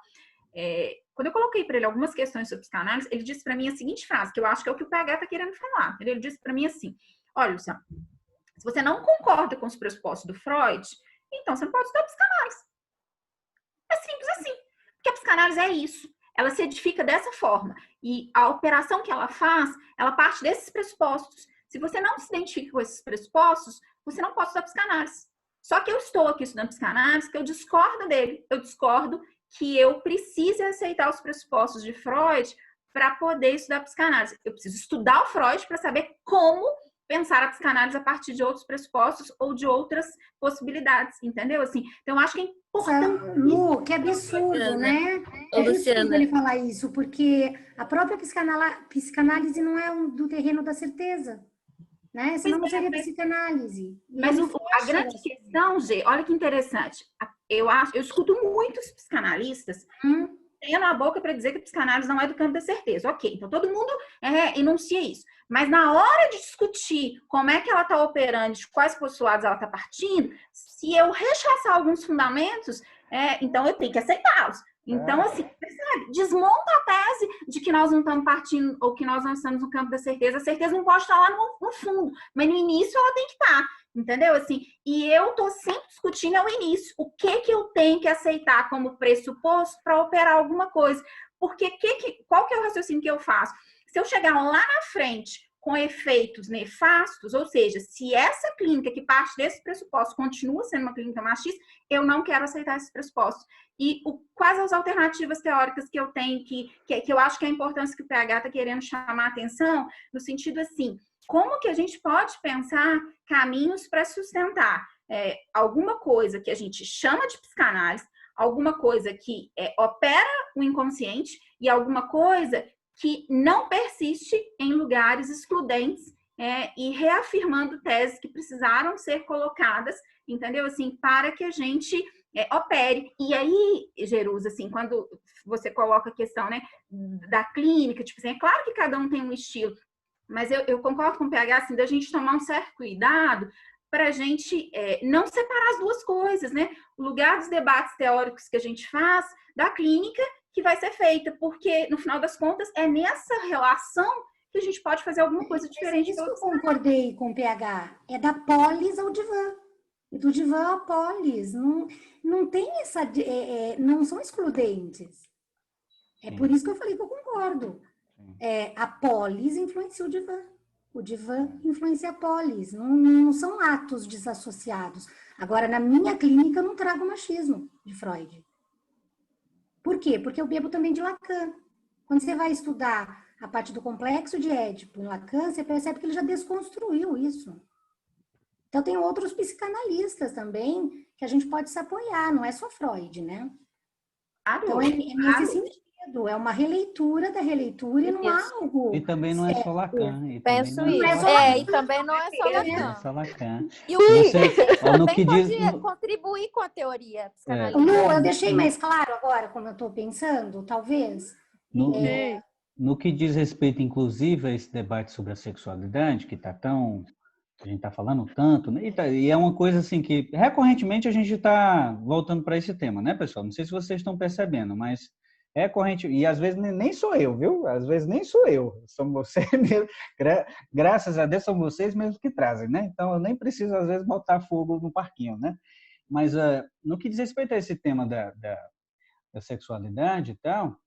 Quando eu coloquei para ele algumas questões sobre psicanálise, ele disse para mim a seguinte frase, que eu acho que é o que o PH está querendo falar. Ele disse para mim assim, olha, Luciana, se você não concorda com os pressupostos do Freud, então você não pode estudar psicanálise. É simples assim. Porque a psicanálise é isso. ela se edifica dessa forma. E a operação que ela faz, ela parte desses pressupostos. Se você não se identifica com esses pressupostos, você não pode estudar psicanálise. Só que eu estou aqui estudando psicanálise, que eu discordo dele. Eu discordo que eu precise aceitar os pressupostos de Freud para poder estudar psicanálise. Eu preciso estudar o Freud para saber como pensar a psicanálise a partir de outros pressupostos ou de outras possibilidades, entendeu? Assim, então, eu acho que é importante. Lu, que absurdo, né? É absurdo ele falar isso, porque a própria psicanálise não é do terreno da certeza, né? Senão não seria psicanálise. Mas a grande questão, Gê, olha que interessante. Eu escuto muitos psicanalistas tendo a boca para dizer que a psicanálise não é do campo da certeza. Ok, então todo mundo enuncia isso. Mas na hora de discutir como é que ela está operando, de quais postulados ela está partindo, se eu rechaçar alguns fundamentos, então eu tenho que aceitá-los. Então, assim, percebe? Desmonta a tese de que nós não estamos partindo ou que nós não estamos no campo da certeza. A certeza não pode estar lá no fundo, mas no início ela tem que estar, entendeu? Assim, e eu estou sempre discutindo o início. O que eu tenho que aceitar como pressuposto para operar alguma coisa? Porque qual que é o raciocínio que eu faço? Se eu chegar lá na frente com efeitos nefastos, ou seja, se essa clínica que parte desse pressuposto continua sendo uma clínica machista, eu não quero aceitar esses pressupostos. E quais as alternativas teóricas que eu tenho, que eu acho que é a importância que o PH está querendo chamar a atenção, no sentido assim, como que a gente pode pensar caminhos para sustentar alguma coisa que a gente chama de psicanálise, alguma coisa que opera o inconsciente e alguma coisa que não persiste em lugares excludentes e reafirmando teses que precisaram ser colocadas, entendeu? Assim, para que a gente opere. E aí, Jerusa, assim, quando você coloca a questão, né, da clínica, tipo assim, é claro que cada um tem um estilo, mas eu concordo com o PH, assim, da gente tomar um certo cuidado para a gente não separar as duas coisas, né? O lugar dos debates teóricos que a gente faz da clínica que vai ser feita, porque, no final das contas, é nessa relação que a gente pode fazer alguma coisa diferente. Isso que eu concordei com o PH, é da polis ao divã, e do divã ao polis, não tem essa, não são excludentes. É por isso que eu falei que eu concordo. A polis influencia o divã influencia a polis, não são atos desassociados. Agora, na minha clínica, eu não trago machismo de Freud. Por quê? Porque eu bebo também de Lacan. Quando você vai estudar a parte do complexo de Édipo em Lacan, você percebe que ele já desconstruiu isso. Então, tem outros psicanalistas também que a gente pode se apoiar, não é só Freud, né? Então, é nesse sentido, é uma releitura da releitura e não há algo... E também não é só Lacan. Penso isso. E também não é só Lacan. Não é só Lacan. E o que também pode contribuir com a teoria psicanalítica. Lu, eu deixei mais claro agora como eu estou pensando, talvez? No que diz respeito, inclusive, a esse debate sobre a sexualidade, que está tão... A gente está falando tanto, né? E é uma coisa assim que, recorrentemente, a gente está voltando para esse tema, né, pessoal? Não sei se vocês estão percebendo, mas é corrente, e às vezes nem sou eu, viu? Às vezes nem sou eu, são vocês mesmo, graças a Deus são vocês mesmos que trazem, né? Então eu nem preciso às vezes botar fogo no parquinho, né? Mas no que diz respeito a esse tema da sexualidade e tal,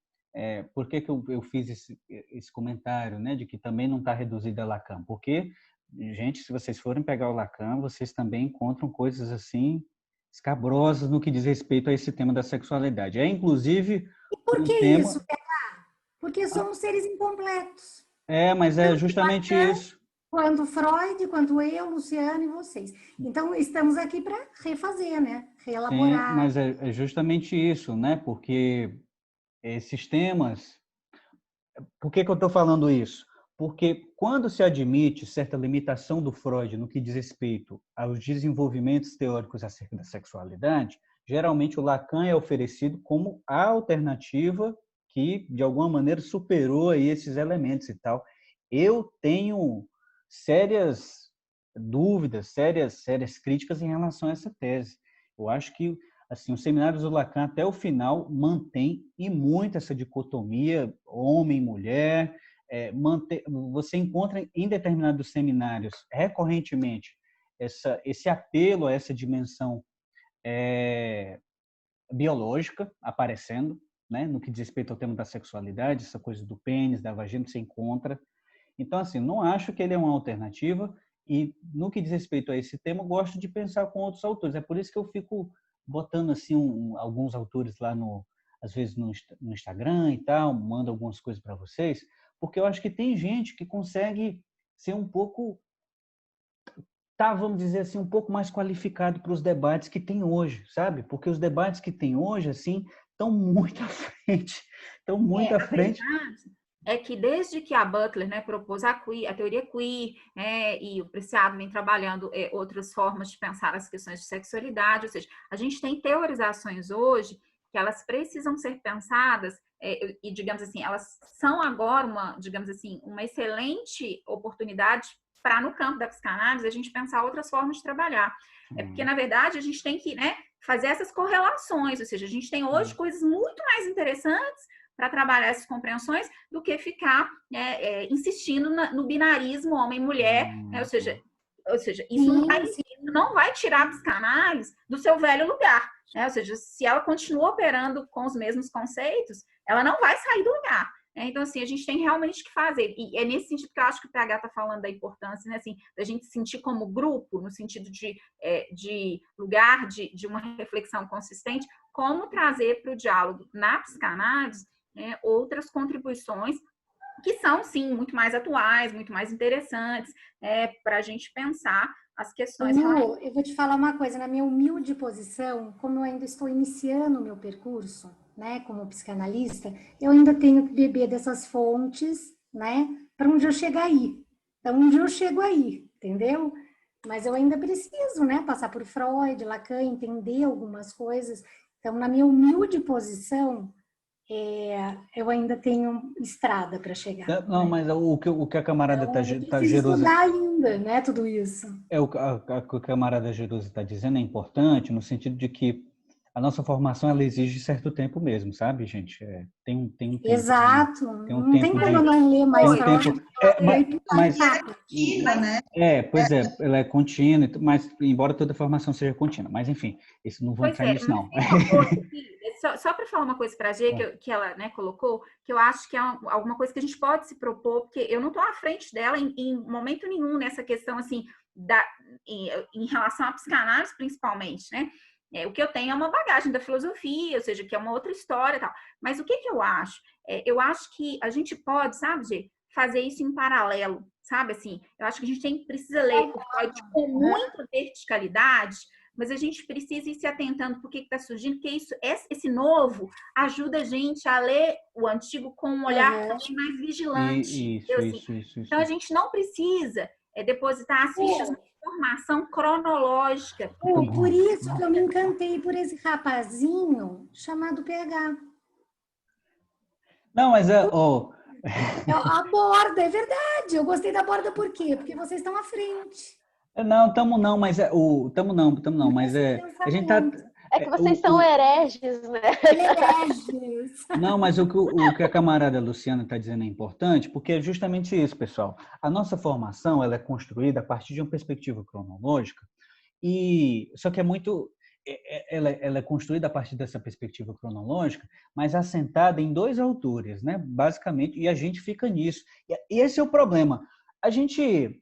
por que eu fiz esse comentário, né? De que também não está reduzida a Lacan? Porque, gente, se vocês forem pegar o Lacan, vocês também encontram coisas assim escabrosas no que diz respeito a esse tema da sexualidade. Inclusive... E por que isso, PH? Porque somos seres incompletos. Mas é justamente isso. Quando Freud, quando eu, Luciano e vocês. Então, estamos aqui para refazer, né? Reelaborar. Sim, mas é justamente isso, né? Porque esses temas... Por que eu estou falando isso? Porque quando se admite certa limitação do Freud no que diz respeito aos desenvolvimentos teóricos acerca da sexualidade, geralmente o Lacan é oferecido como a alternativa que, de alguma maneira, superou aí esses elementos e tal. Eu tenho sérias dúvidas, sérias críticas em relação a essa tese. Eu acho que assim, os seminários do Lacan, até o final, mantém e muito essa dicotomia homem-mulher. Você encontra em determinados seminários, recorrentemente, esse apelo a essa dimensão biológica aparecendo, né? No que diz respeito ao tema da sexualidade, essa coisa do pênis, da vagina, você encontra. Então, assim, não acho que ele é uma alternativa e no que diz respeito a esse tema, eu gosto de pensar com outros autores. É por isso que eu fico botando, assim, alguns autores lá às vezes no Instagram e tal, mando algumas coisas para vocês, porque eu acho que tem gente que consegue ser um pouco, vamos dizer assim, um pouco mais qualificado para os debates que tem hoje, sabe? Porque os debates que tem hoje, assim, estão muito à frente. Estão muito à frente. É que desde que a Butler, né, propôs a teoria queer, e o Preciado vem trabalhando outras formas de pensar as questões de sexualidade, ou seja, a gente tem teorizações hoje que elas precisam ser pensadas e, digamos assim, elas são agora digamos assim, uma excelente oportunidade para, no campo da psicanálise, a gente pensar outras formas de trabalhar. Porque, na verdade, a gente tem que, né, fazer essas correlações, ou seja, a gente tem hoje coisas muito mais interessantes para trabalhar essas compreensões do que ficar insistindo no binarismo homem-mulher, né? Ou seja, isso não vai tirar a psicanálise do seu velho lugar, né? Ou seja, se ela continua operando com os mesmos conceitos, ela não vai sair do lugar. Então, assim, a gente tem realmente que fazer. E é nesse sentido que eu acho que o PH está falando da importância, né? Assim, da gente se sentir como grupo, no sentido de lugar, de uma reflexão consistente, como trazer para o diálogo na psicanálise outras contribuições que são, sim, muito mais atuais, muito mais interessantes, para a gente pensar as questões. Eu vou te falar uma coisa, na minha humilde posição, como eu ainda estou iniciando o meu percurso, né, como psicanalista, eu ainda tenho que beber dessas fontes, né, para um dia eu chegar aí. Então, um dia eu chego aí, entendeu? Mas eu ainda preciso, né, passar por Freud, Lacan, entender algumas coisas. Então, na minha humilde posição, eu ainda tenho estrada para chegar. Não, né? mas o que a camarada então, está Jerusa... estudar ainda, né, tudo isso. O que a camarada Jerusa está dizendo é importante no sentido de que a nossa formação ela exige certo tempo mesmo, sabe, gente? Tem um tempo. Exato. Tem um não tempo tem como não ler mais Freud. Mas pois é, ela é contínua, mas embora toda formação seja contínua, mas enfim, isso não vamos entrar nisso não. Só para falar uma coisa para a Gê, que ela, né, colocou, que eu acho que é alguma coisa que a gente pode se propor, porque eu não estou à frente dela em momento nenhum nessa questão, assim, em relação à psicanálise, principalmente, né? O que eu tenho é uma bagagem da filosofia, ou seja, que é uma outra história e tal. Mas o que eu acho? Eu acho que a gente pode, sabe, Gê, fazer isso em paralelo, sabe? Assim, eu acho que a gente precisa ler o Freud com muita verticalidade, mas a gente precisa ir se atentando por que está surgindo, porque esse novo ajuda a gente a ler o antigo com um olhar também mais vigilante. Isso. Então, a gente não precisa depositar as fichas na formação cronológica. Por isso que eu me encantei por esse rapazinho chamado PH. Não, mas a borda, é verdade. Eu gostei da borda por quê? Porque vocês estão à frente. Não, tamo não, mas mas a gente tá... É que vocês são hereges, né? Hereges. Não, mas o que a camarada Luciana está dizendo é importante, porque é justamente isso, pessoal. A nossa formação ela é construída a partir de uma perspectiva cronológica, só que ela é construída a partir dessa perspectiva cronológica, mas assentada em dois autores, né? Basicamente, e a gente fica nisso. E esse é o problema. A gente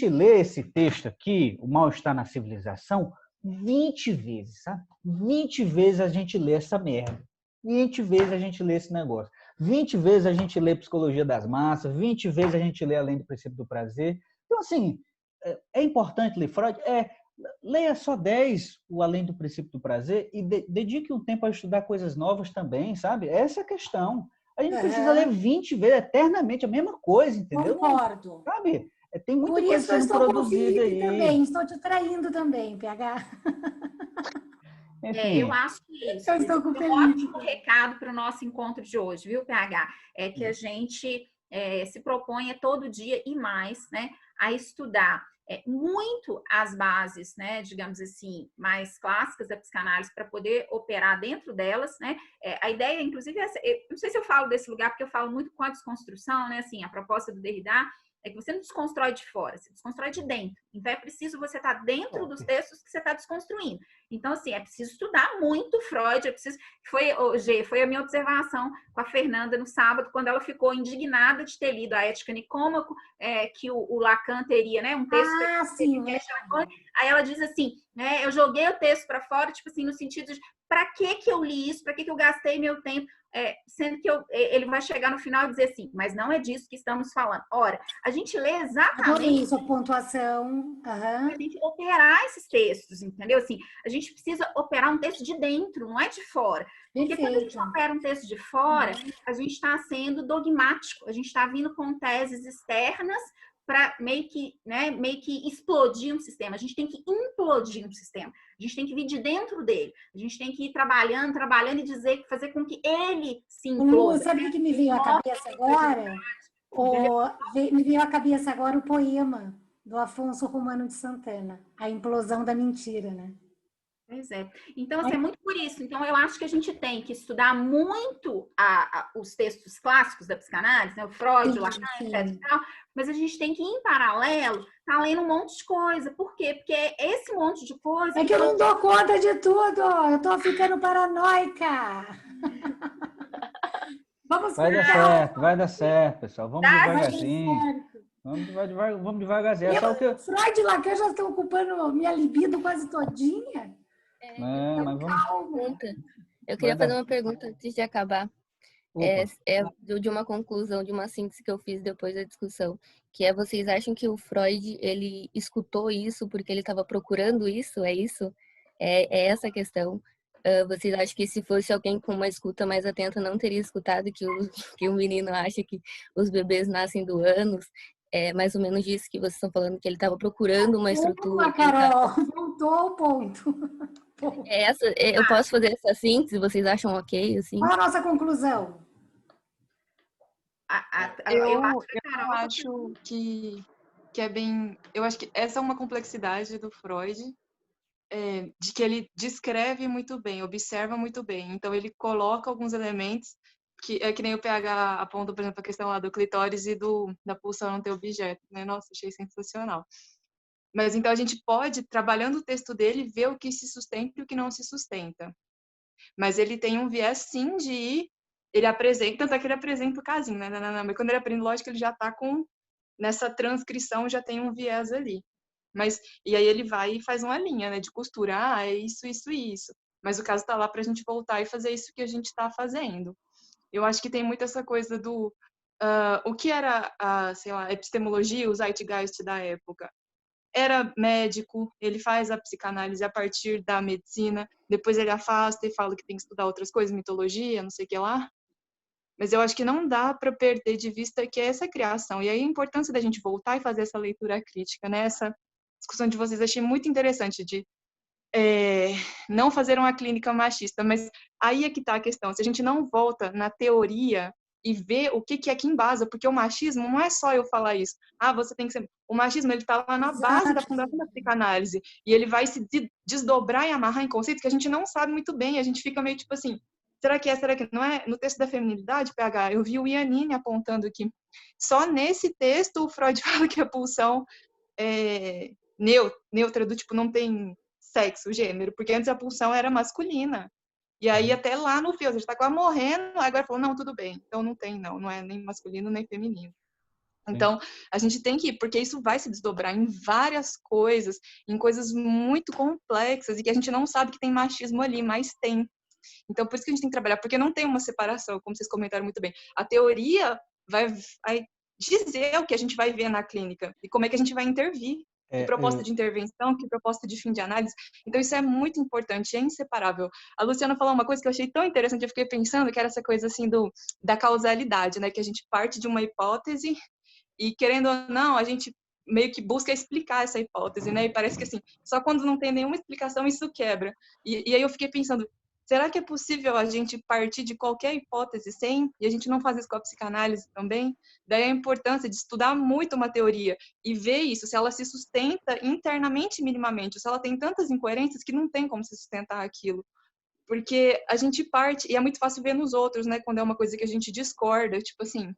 lê esse texto aqui, O Mal-Estar na Civilização, 20 vezes, sabe? 20 vezes a gente lê essa merda. 20 vezes a gente lê esse negócio. 20 vezes a gente lê Psicologia das Massas, 20 vezes a gente lê Além do Princípio do Prazer. Então, assim, é importante ler Freud? Leia só 10, o Além do Princípio do Prazer, e dedique um tempo a estudar coisas novas também, sabe? Essa é a questão. A gente precisa ler 20 vezes, eternamente, a mesma coisa, entendeu? Concordo. Sabe? Tem muita Por coisa isso eu sendo estou produzida aí. Também, estou te traindo também, PH. Eu acho que isso. Eu estou com um ótimo recado para o nosso encontro de hoje, viu, PH? É que a gente se proponha todo dia e mais, né, a estudar muito as bases, né, digamos assim, mais clássicas da psicanálise para poder operar dentro delas, né? A ideia, inclusive, não sei se eu falo desse lugar porque eu falo muito com a desconstrução, né? Assim, a proposta do Derrida é que você não desconstrói de fora, você desconstrói de dentro. Então, é preciso você estar dentro dos textos que você está desconstruindo. Então, assim, é preciso estudar muito Freud, foi a minha observação com a Fernanda no sábado, quando ela ficou indignada de ter lido a Ética Nicômaco, que o Lacan teria, né, um texto... sim. Aí ela diz assim, né, eu joguei o texto para fora, tipo assim, no sentido de, para que eu li isso? Para que eu gastei meu tempo? Sendo que ele vai chegar no final e dizer assim, mas não é disso que estamos falando. Ora, a gente lê exatamente... Isso, a pontuação. A gente operar esses textos, entendeu? Assim, a gente precisa operar um texto de dentro, não é de fora. Porque quando a gente opera um texto de fora, a gente está sendo dogmático, a gente está vindo com teses externas para meio que explodir um sistema. A gente tem que implodir um sistema. A gente tem que vir de dentro dele. A gente tem que ir trabalhando e fazer com que ele se imploda. Sabe o que me veio à cabeça agora? Me veio à cabeça agora o poema do Afonso Romano de Santana, A Implosão da Mentira, né? Pois é. Então, assim, é muito por isso. Então, eu acho que a gente tem que estudar muito os textos clássicos da psicanálise, né? O Freud, o Lacan, etc. E tal, mas a gente tem que, em paralelo, tá lendo um monte de coisa. Por quê? Porque esse monte de coisa... É que eu não dou conta de tudo! Eu tô ficando paranoica! Vai dar certo, pessoal. Vamos devagarzinho. Vamos devagarzinho. Freud e Lacan já estão ocupando minha libido quase todinha. Mas vamos... Eu queria fazer uma pergunta antes de acabar. De uma conclusão, de uma síntese que eu fiz depois da discussão, que vocês acham que o Freud, ele escutou isso porque ele estava procurando isso? É isso? É essa a questão? Vocês acham que se fosse alguém com uma escuta mais atenta não teria escutado que o menino acha que os bebês nascem do ânus? É mais ou menos disso que vocês estão falando, que ele estava procurando uma estrutura. Carol, voltou ao ponto. Eu posso fazer essa síntese? Vocês acham ok? Assim? Qual a nossa conclusão? Eu acho que é bem... Eu acho que essa é uma complexidade do Freud, de que ele descreve muito bem, observa muito bem. Então, ele coloca alguns elementos que é que nem o PH aponta, por exemplo, a questão lá do clitóris e da pulsão não ter objeto, né? Nossa, achei sensacional. Mas então a gente pode, trabalhando o texto dele, ver o que se sustenta e o que não se sustenta. Mas ele tem um viés, sim, ele apresenta, tanto é que ele apresenta o casinho, né? Mas quando ele aprende lógica, ele já está nessa transcrição, já tem um viés ali. E aí ele vai e faz uma linha, né, de costura, é isso, isso e isso. Mas o caso está lá para a gente voltar e fazer isso que a gente está fazendo. Eu acho que tem muito essa coisa do... o que era, sei lá, a epistemologia, o zeitgeist da época? Era médico, ele faz a psicanálise a partir da medicina, depois ele afasta e fala que tem que estudar outras coisas, mitologia, não sei o que lá. Mas eu acho que não dá para perder de vista que é essa criação. E aí a importância da gente voltar e fazer essa leitura crítica, né? Essa discussão de vocês, achei muito interessante de não fazer uma clínica machista, mas aí é que está a questão. Se a gente não volta na teoria e vê o que é que embasa, porque o machismo não é só eu falar isso. Você tem que ser... O machismo, ele está lá na base da fundação da psicanálise, e ele vai se desdobrar e amarrar em conceitos que a gente não sabe muito bem, a gente fica meio tipo assim, será que não é? No texto da feminilidade, PH, eu vi o Iannini apontando que só nesse texto o Freud fala que a pulsão é neutra, do tipo, não tem sexo, gênero, porque antes a pulsão era masculina. E aí até lá no fio, a gente tá quase morrendo, agora falou, não, tudo bem, então não é nem masculino nem feminino. Então, a gente tem que ir, porque isso vai se desdobrar em várias coisas, em coisas muito complexas, e que a gente não sabe que tem machismo ali, mas tem. Então, por isso que a gente tem que trabalhar, porque não tem uma separação, como vocês comentaram muito bem. A teoria vai dizer o que a gente vai ver na clínica, e como é que a gente vai intervir. Que proposta de intervenção, que proposta de fim de análise. Então, isso é muito importante, é inseparável. A Luciana falou uma coisa que eu achei tão interessante, eu fiquei pensando, que era essa coisa assim da causalidade, né? Que a gente parte de uma hipótese e, querendo ou não, a gente meio que busca explicar essa hipótese, né? E parece que, assim, só quando não tem nenhuma explicação, isso quebra. E aí eu fiquei pensando, Será que é possível a gente partir de qualquer hipótese sempre? E a gente não faz isso com a psicanálise também? Daí a importância de estudar muito uma teoria e ver isso, se ela se sustenta internamente minimamente, ou se ela tem tantas incoerências que não tem como se sustentar aquilo. Porque a gente parte, e é muito fácil ver nos outros, né? Quando é uma coisa que a gente discorda, tipo assim,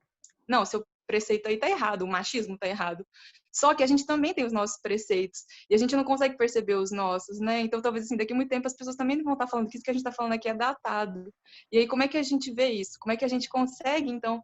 não, seu preceito aí tá errado, o machismo tá errado. Só que a gente também tem os nossos preceitos, e a gente não consegue perceber os nossos, né? Então, talvez, assim, daqui a muito tempo as pessoas também vão estar falando que isso que a gente tá falando aqui é datado. E aí, como é que a gente vê isso? Como é que a gente consegue, então,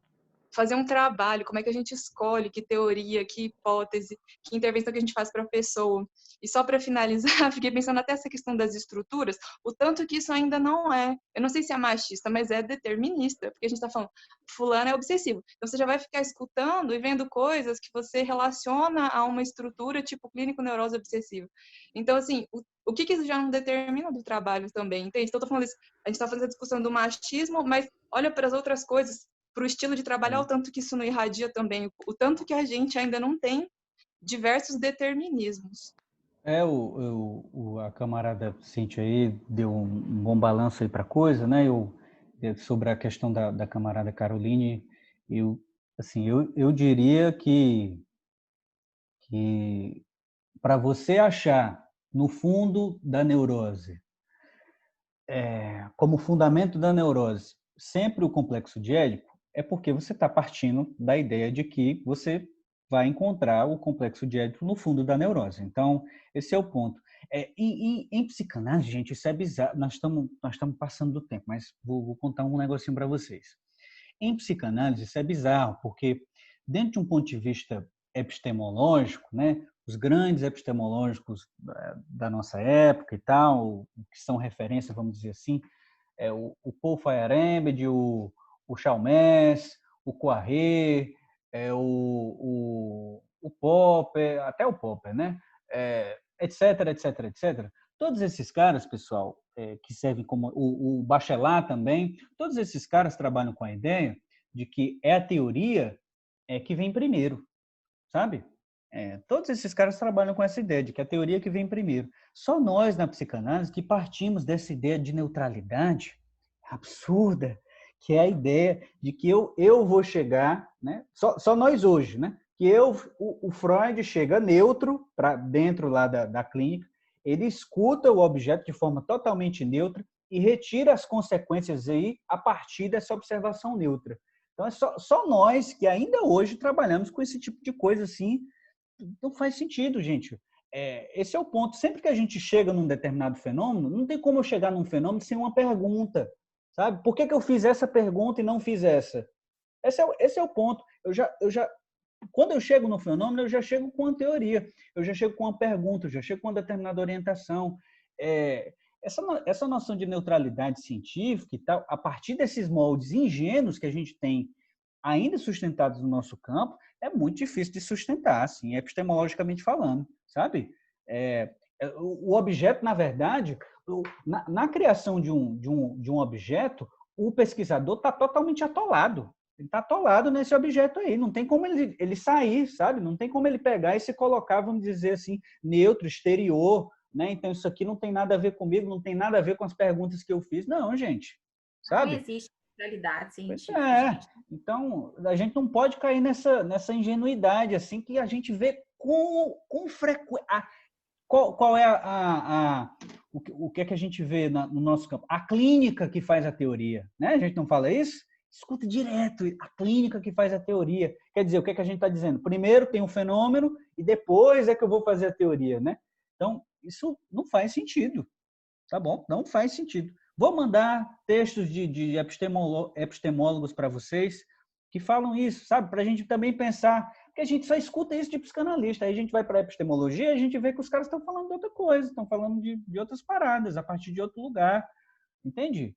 fazer um trabalho, como é que a gente escolhe, que teoria, que hipótese, que intervenção que a gente faz para a pessoa. E só para finalizar, fiquei pensando até essa questão das estruturas, o tanto que isso ainda não é, eu não sei se é machista, mas é determinista, porque a gente está falando, fulano é obsessivo. Então você já vai ficar escutando e vendo coisas que você relaciona a uma estrutura tipo clínico neurose obsessivo. Então, assim, o que isso já não determina do trabalho também, entende? Então, eu tô falando isso, a gente está fazendo a discussão do machismo, mas olha para as outras coisas, para o estilo de trabalhar, o tanto que isso não irradia também, o tanto que a gente ainda não tem diversos determinismos. A camarada Cíntia aí deu um bom balanço aí para a coisa, né? Sobre a questão da camarada Caroline, eu diria que para você achar no fundo da neurose, como fundamento da neurose, sempre o complexo de Édipo, é porque você está partindo da ideia de que você vai encontrar o complexo de Édipo no fundo da neurose. Então, esse é o ponto. Em psicanálise, gente, isso é bizarro. Nós estamos passando do tempo, mas vou contar um negocinho para vocês. Em psicanálise, isso é bizarro, porque dentro de um ponto de vista epistemológico, né, os grandes epistemológicos da nossa época e tal, que são referência, vamos dizer assim, o Paul Feyerabend, o Chalmers, o Poiré, o Popper, até o Popper, né? Etc, etc, etc. Todos esses caras, pessoal, que servem como o Bachelard também, todos esses caras trabalham com a ideia de que é a teoria que vem primeiro, sabe? Todos esses caras trabalham com essa ideia de que a teoria que vem primeiro. Só nós, na psicanálise, que partimos dessa ideia de neutralidade absurda, que é a ideia de que eu vou chegar, né? Só nós hoje, né? Que o Freud chega neutro para dentro lá da clínica, ele escuta o objeto de forma totalmente neutra e retira as consequências aí a partir dessa observação neutra. Então, é só nós que ainda hoje trabalhamos com esse tipo de coisa assim. Não faz sentido, gente. Esse é o ponto. Sempre que a gente chega num determinado fenômeno, não tem como eu chegar num fenômeno sem uma pergunta, sabe? Por que eu fiz essa pergunta e não fiz essa? Esse é o ponto. Quando eu chego no fenômeno, eu já chego com uma teoria, eu já chego com uma pergunta, eu já chego com uma determinada orientação. Essa noção de neutralidade científica e tal, a partir desses moldes ingênuos que a gente tem ainda sustentados no nosso campo, é muito difícil de sustentar, assim, epistemologicamente falando, sabe? O objeto, na verdade, na criação de um objeto, o pesquisador está totalmente atolado. Ele está atolado nesse objeto aí. Não tem como ele sair, sabe? Não tem como ele pegar e se colocar, vamos dizer assim, neutro, exterior, né? Então, isso aqui não tem nada a ver comigo, não tem nada a ver com as perguntas que eu fiz. Não, gente. Sabe? Não existe realidade científica. Então, a gente não pode cair nessa ingenuidade assim que a gente vê com frequência. Qual é o que é que a gente vê no nosso campo? A clínica que faz a teoria, né? A gente não fala isso? Escuta direto, a clínica que faz a teoria. Quer dizer, o que é que a gente está dizendo? Primeiro tem um fenômeno e depois é que eu vou fazer a teoria, né? Então, isso não faz sentido, tá bom? Não faz sentido. Vou mandar textos de epistemólogos para vocês que falam isso, sabe? Para a gente também pensar, porque a gente só escuta isso de psicanalista. Aí a gente vai para a epistemologia e a gente vê que os caras estão falando de outra coisa, estão falando de outras paradas, a partir de outro lugar. Entende?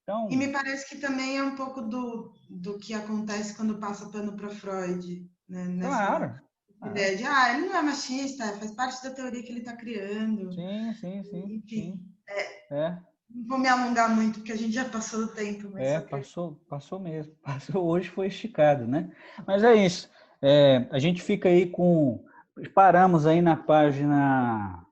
Então... E me parece que também é um pouco do que acontece quando passa pano para Freud, né? Claro. Ideia de, ele não é machista, faz parte da teoria que ele está criando. Sim. Enfim, não vou me alongar muito, porque a gente já passou do tempo. Mas passou mesmo. Hoje foi esticado, né? Mas é isso. A gente fica aí paramos aí na página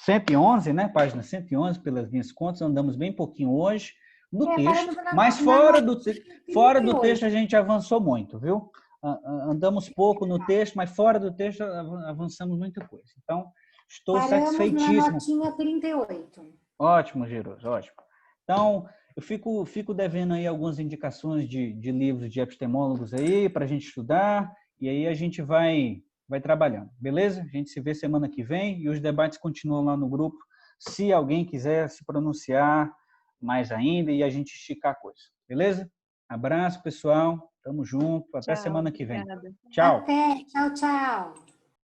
111, né? Página 111, pelas minhas contas, andamos bem pouquinho hoje no texto, paramos mas fora do texto a gente avançou muito, viu? Andamos pouco no texto, mas fora do texto avançamos muita coisa. Então, estou satisfeitíssimo. Paramos na notinha 38. Ótimo, Giroso, ótimo. Então, eu fico devendo aí algumas indicações de livros de epistemólogos aí para a gente estudar, e aí a gente vai trabalhando, beleza? A gente se vê semana que vem e os debates continuam lá no grupo, se alguém quiser se pronunciar mais ainda e a gente esticar a coisa, beleza? Abraço, pessoal. Tamo junto. Até semana que vem. Obrigada. Tchau. Até. Tchau, tchau.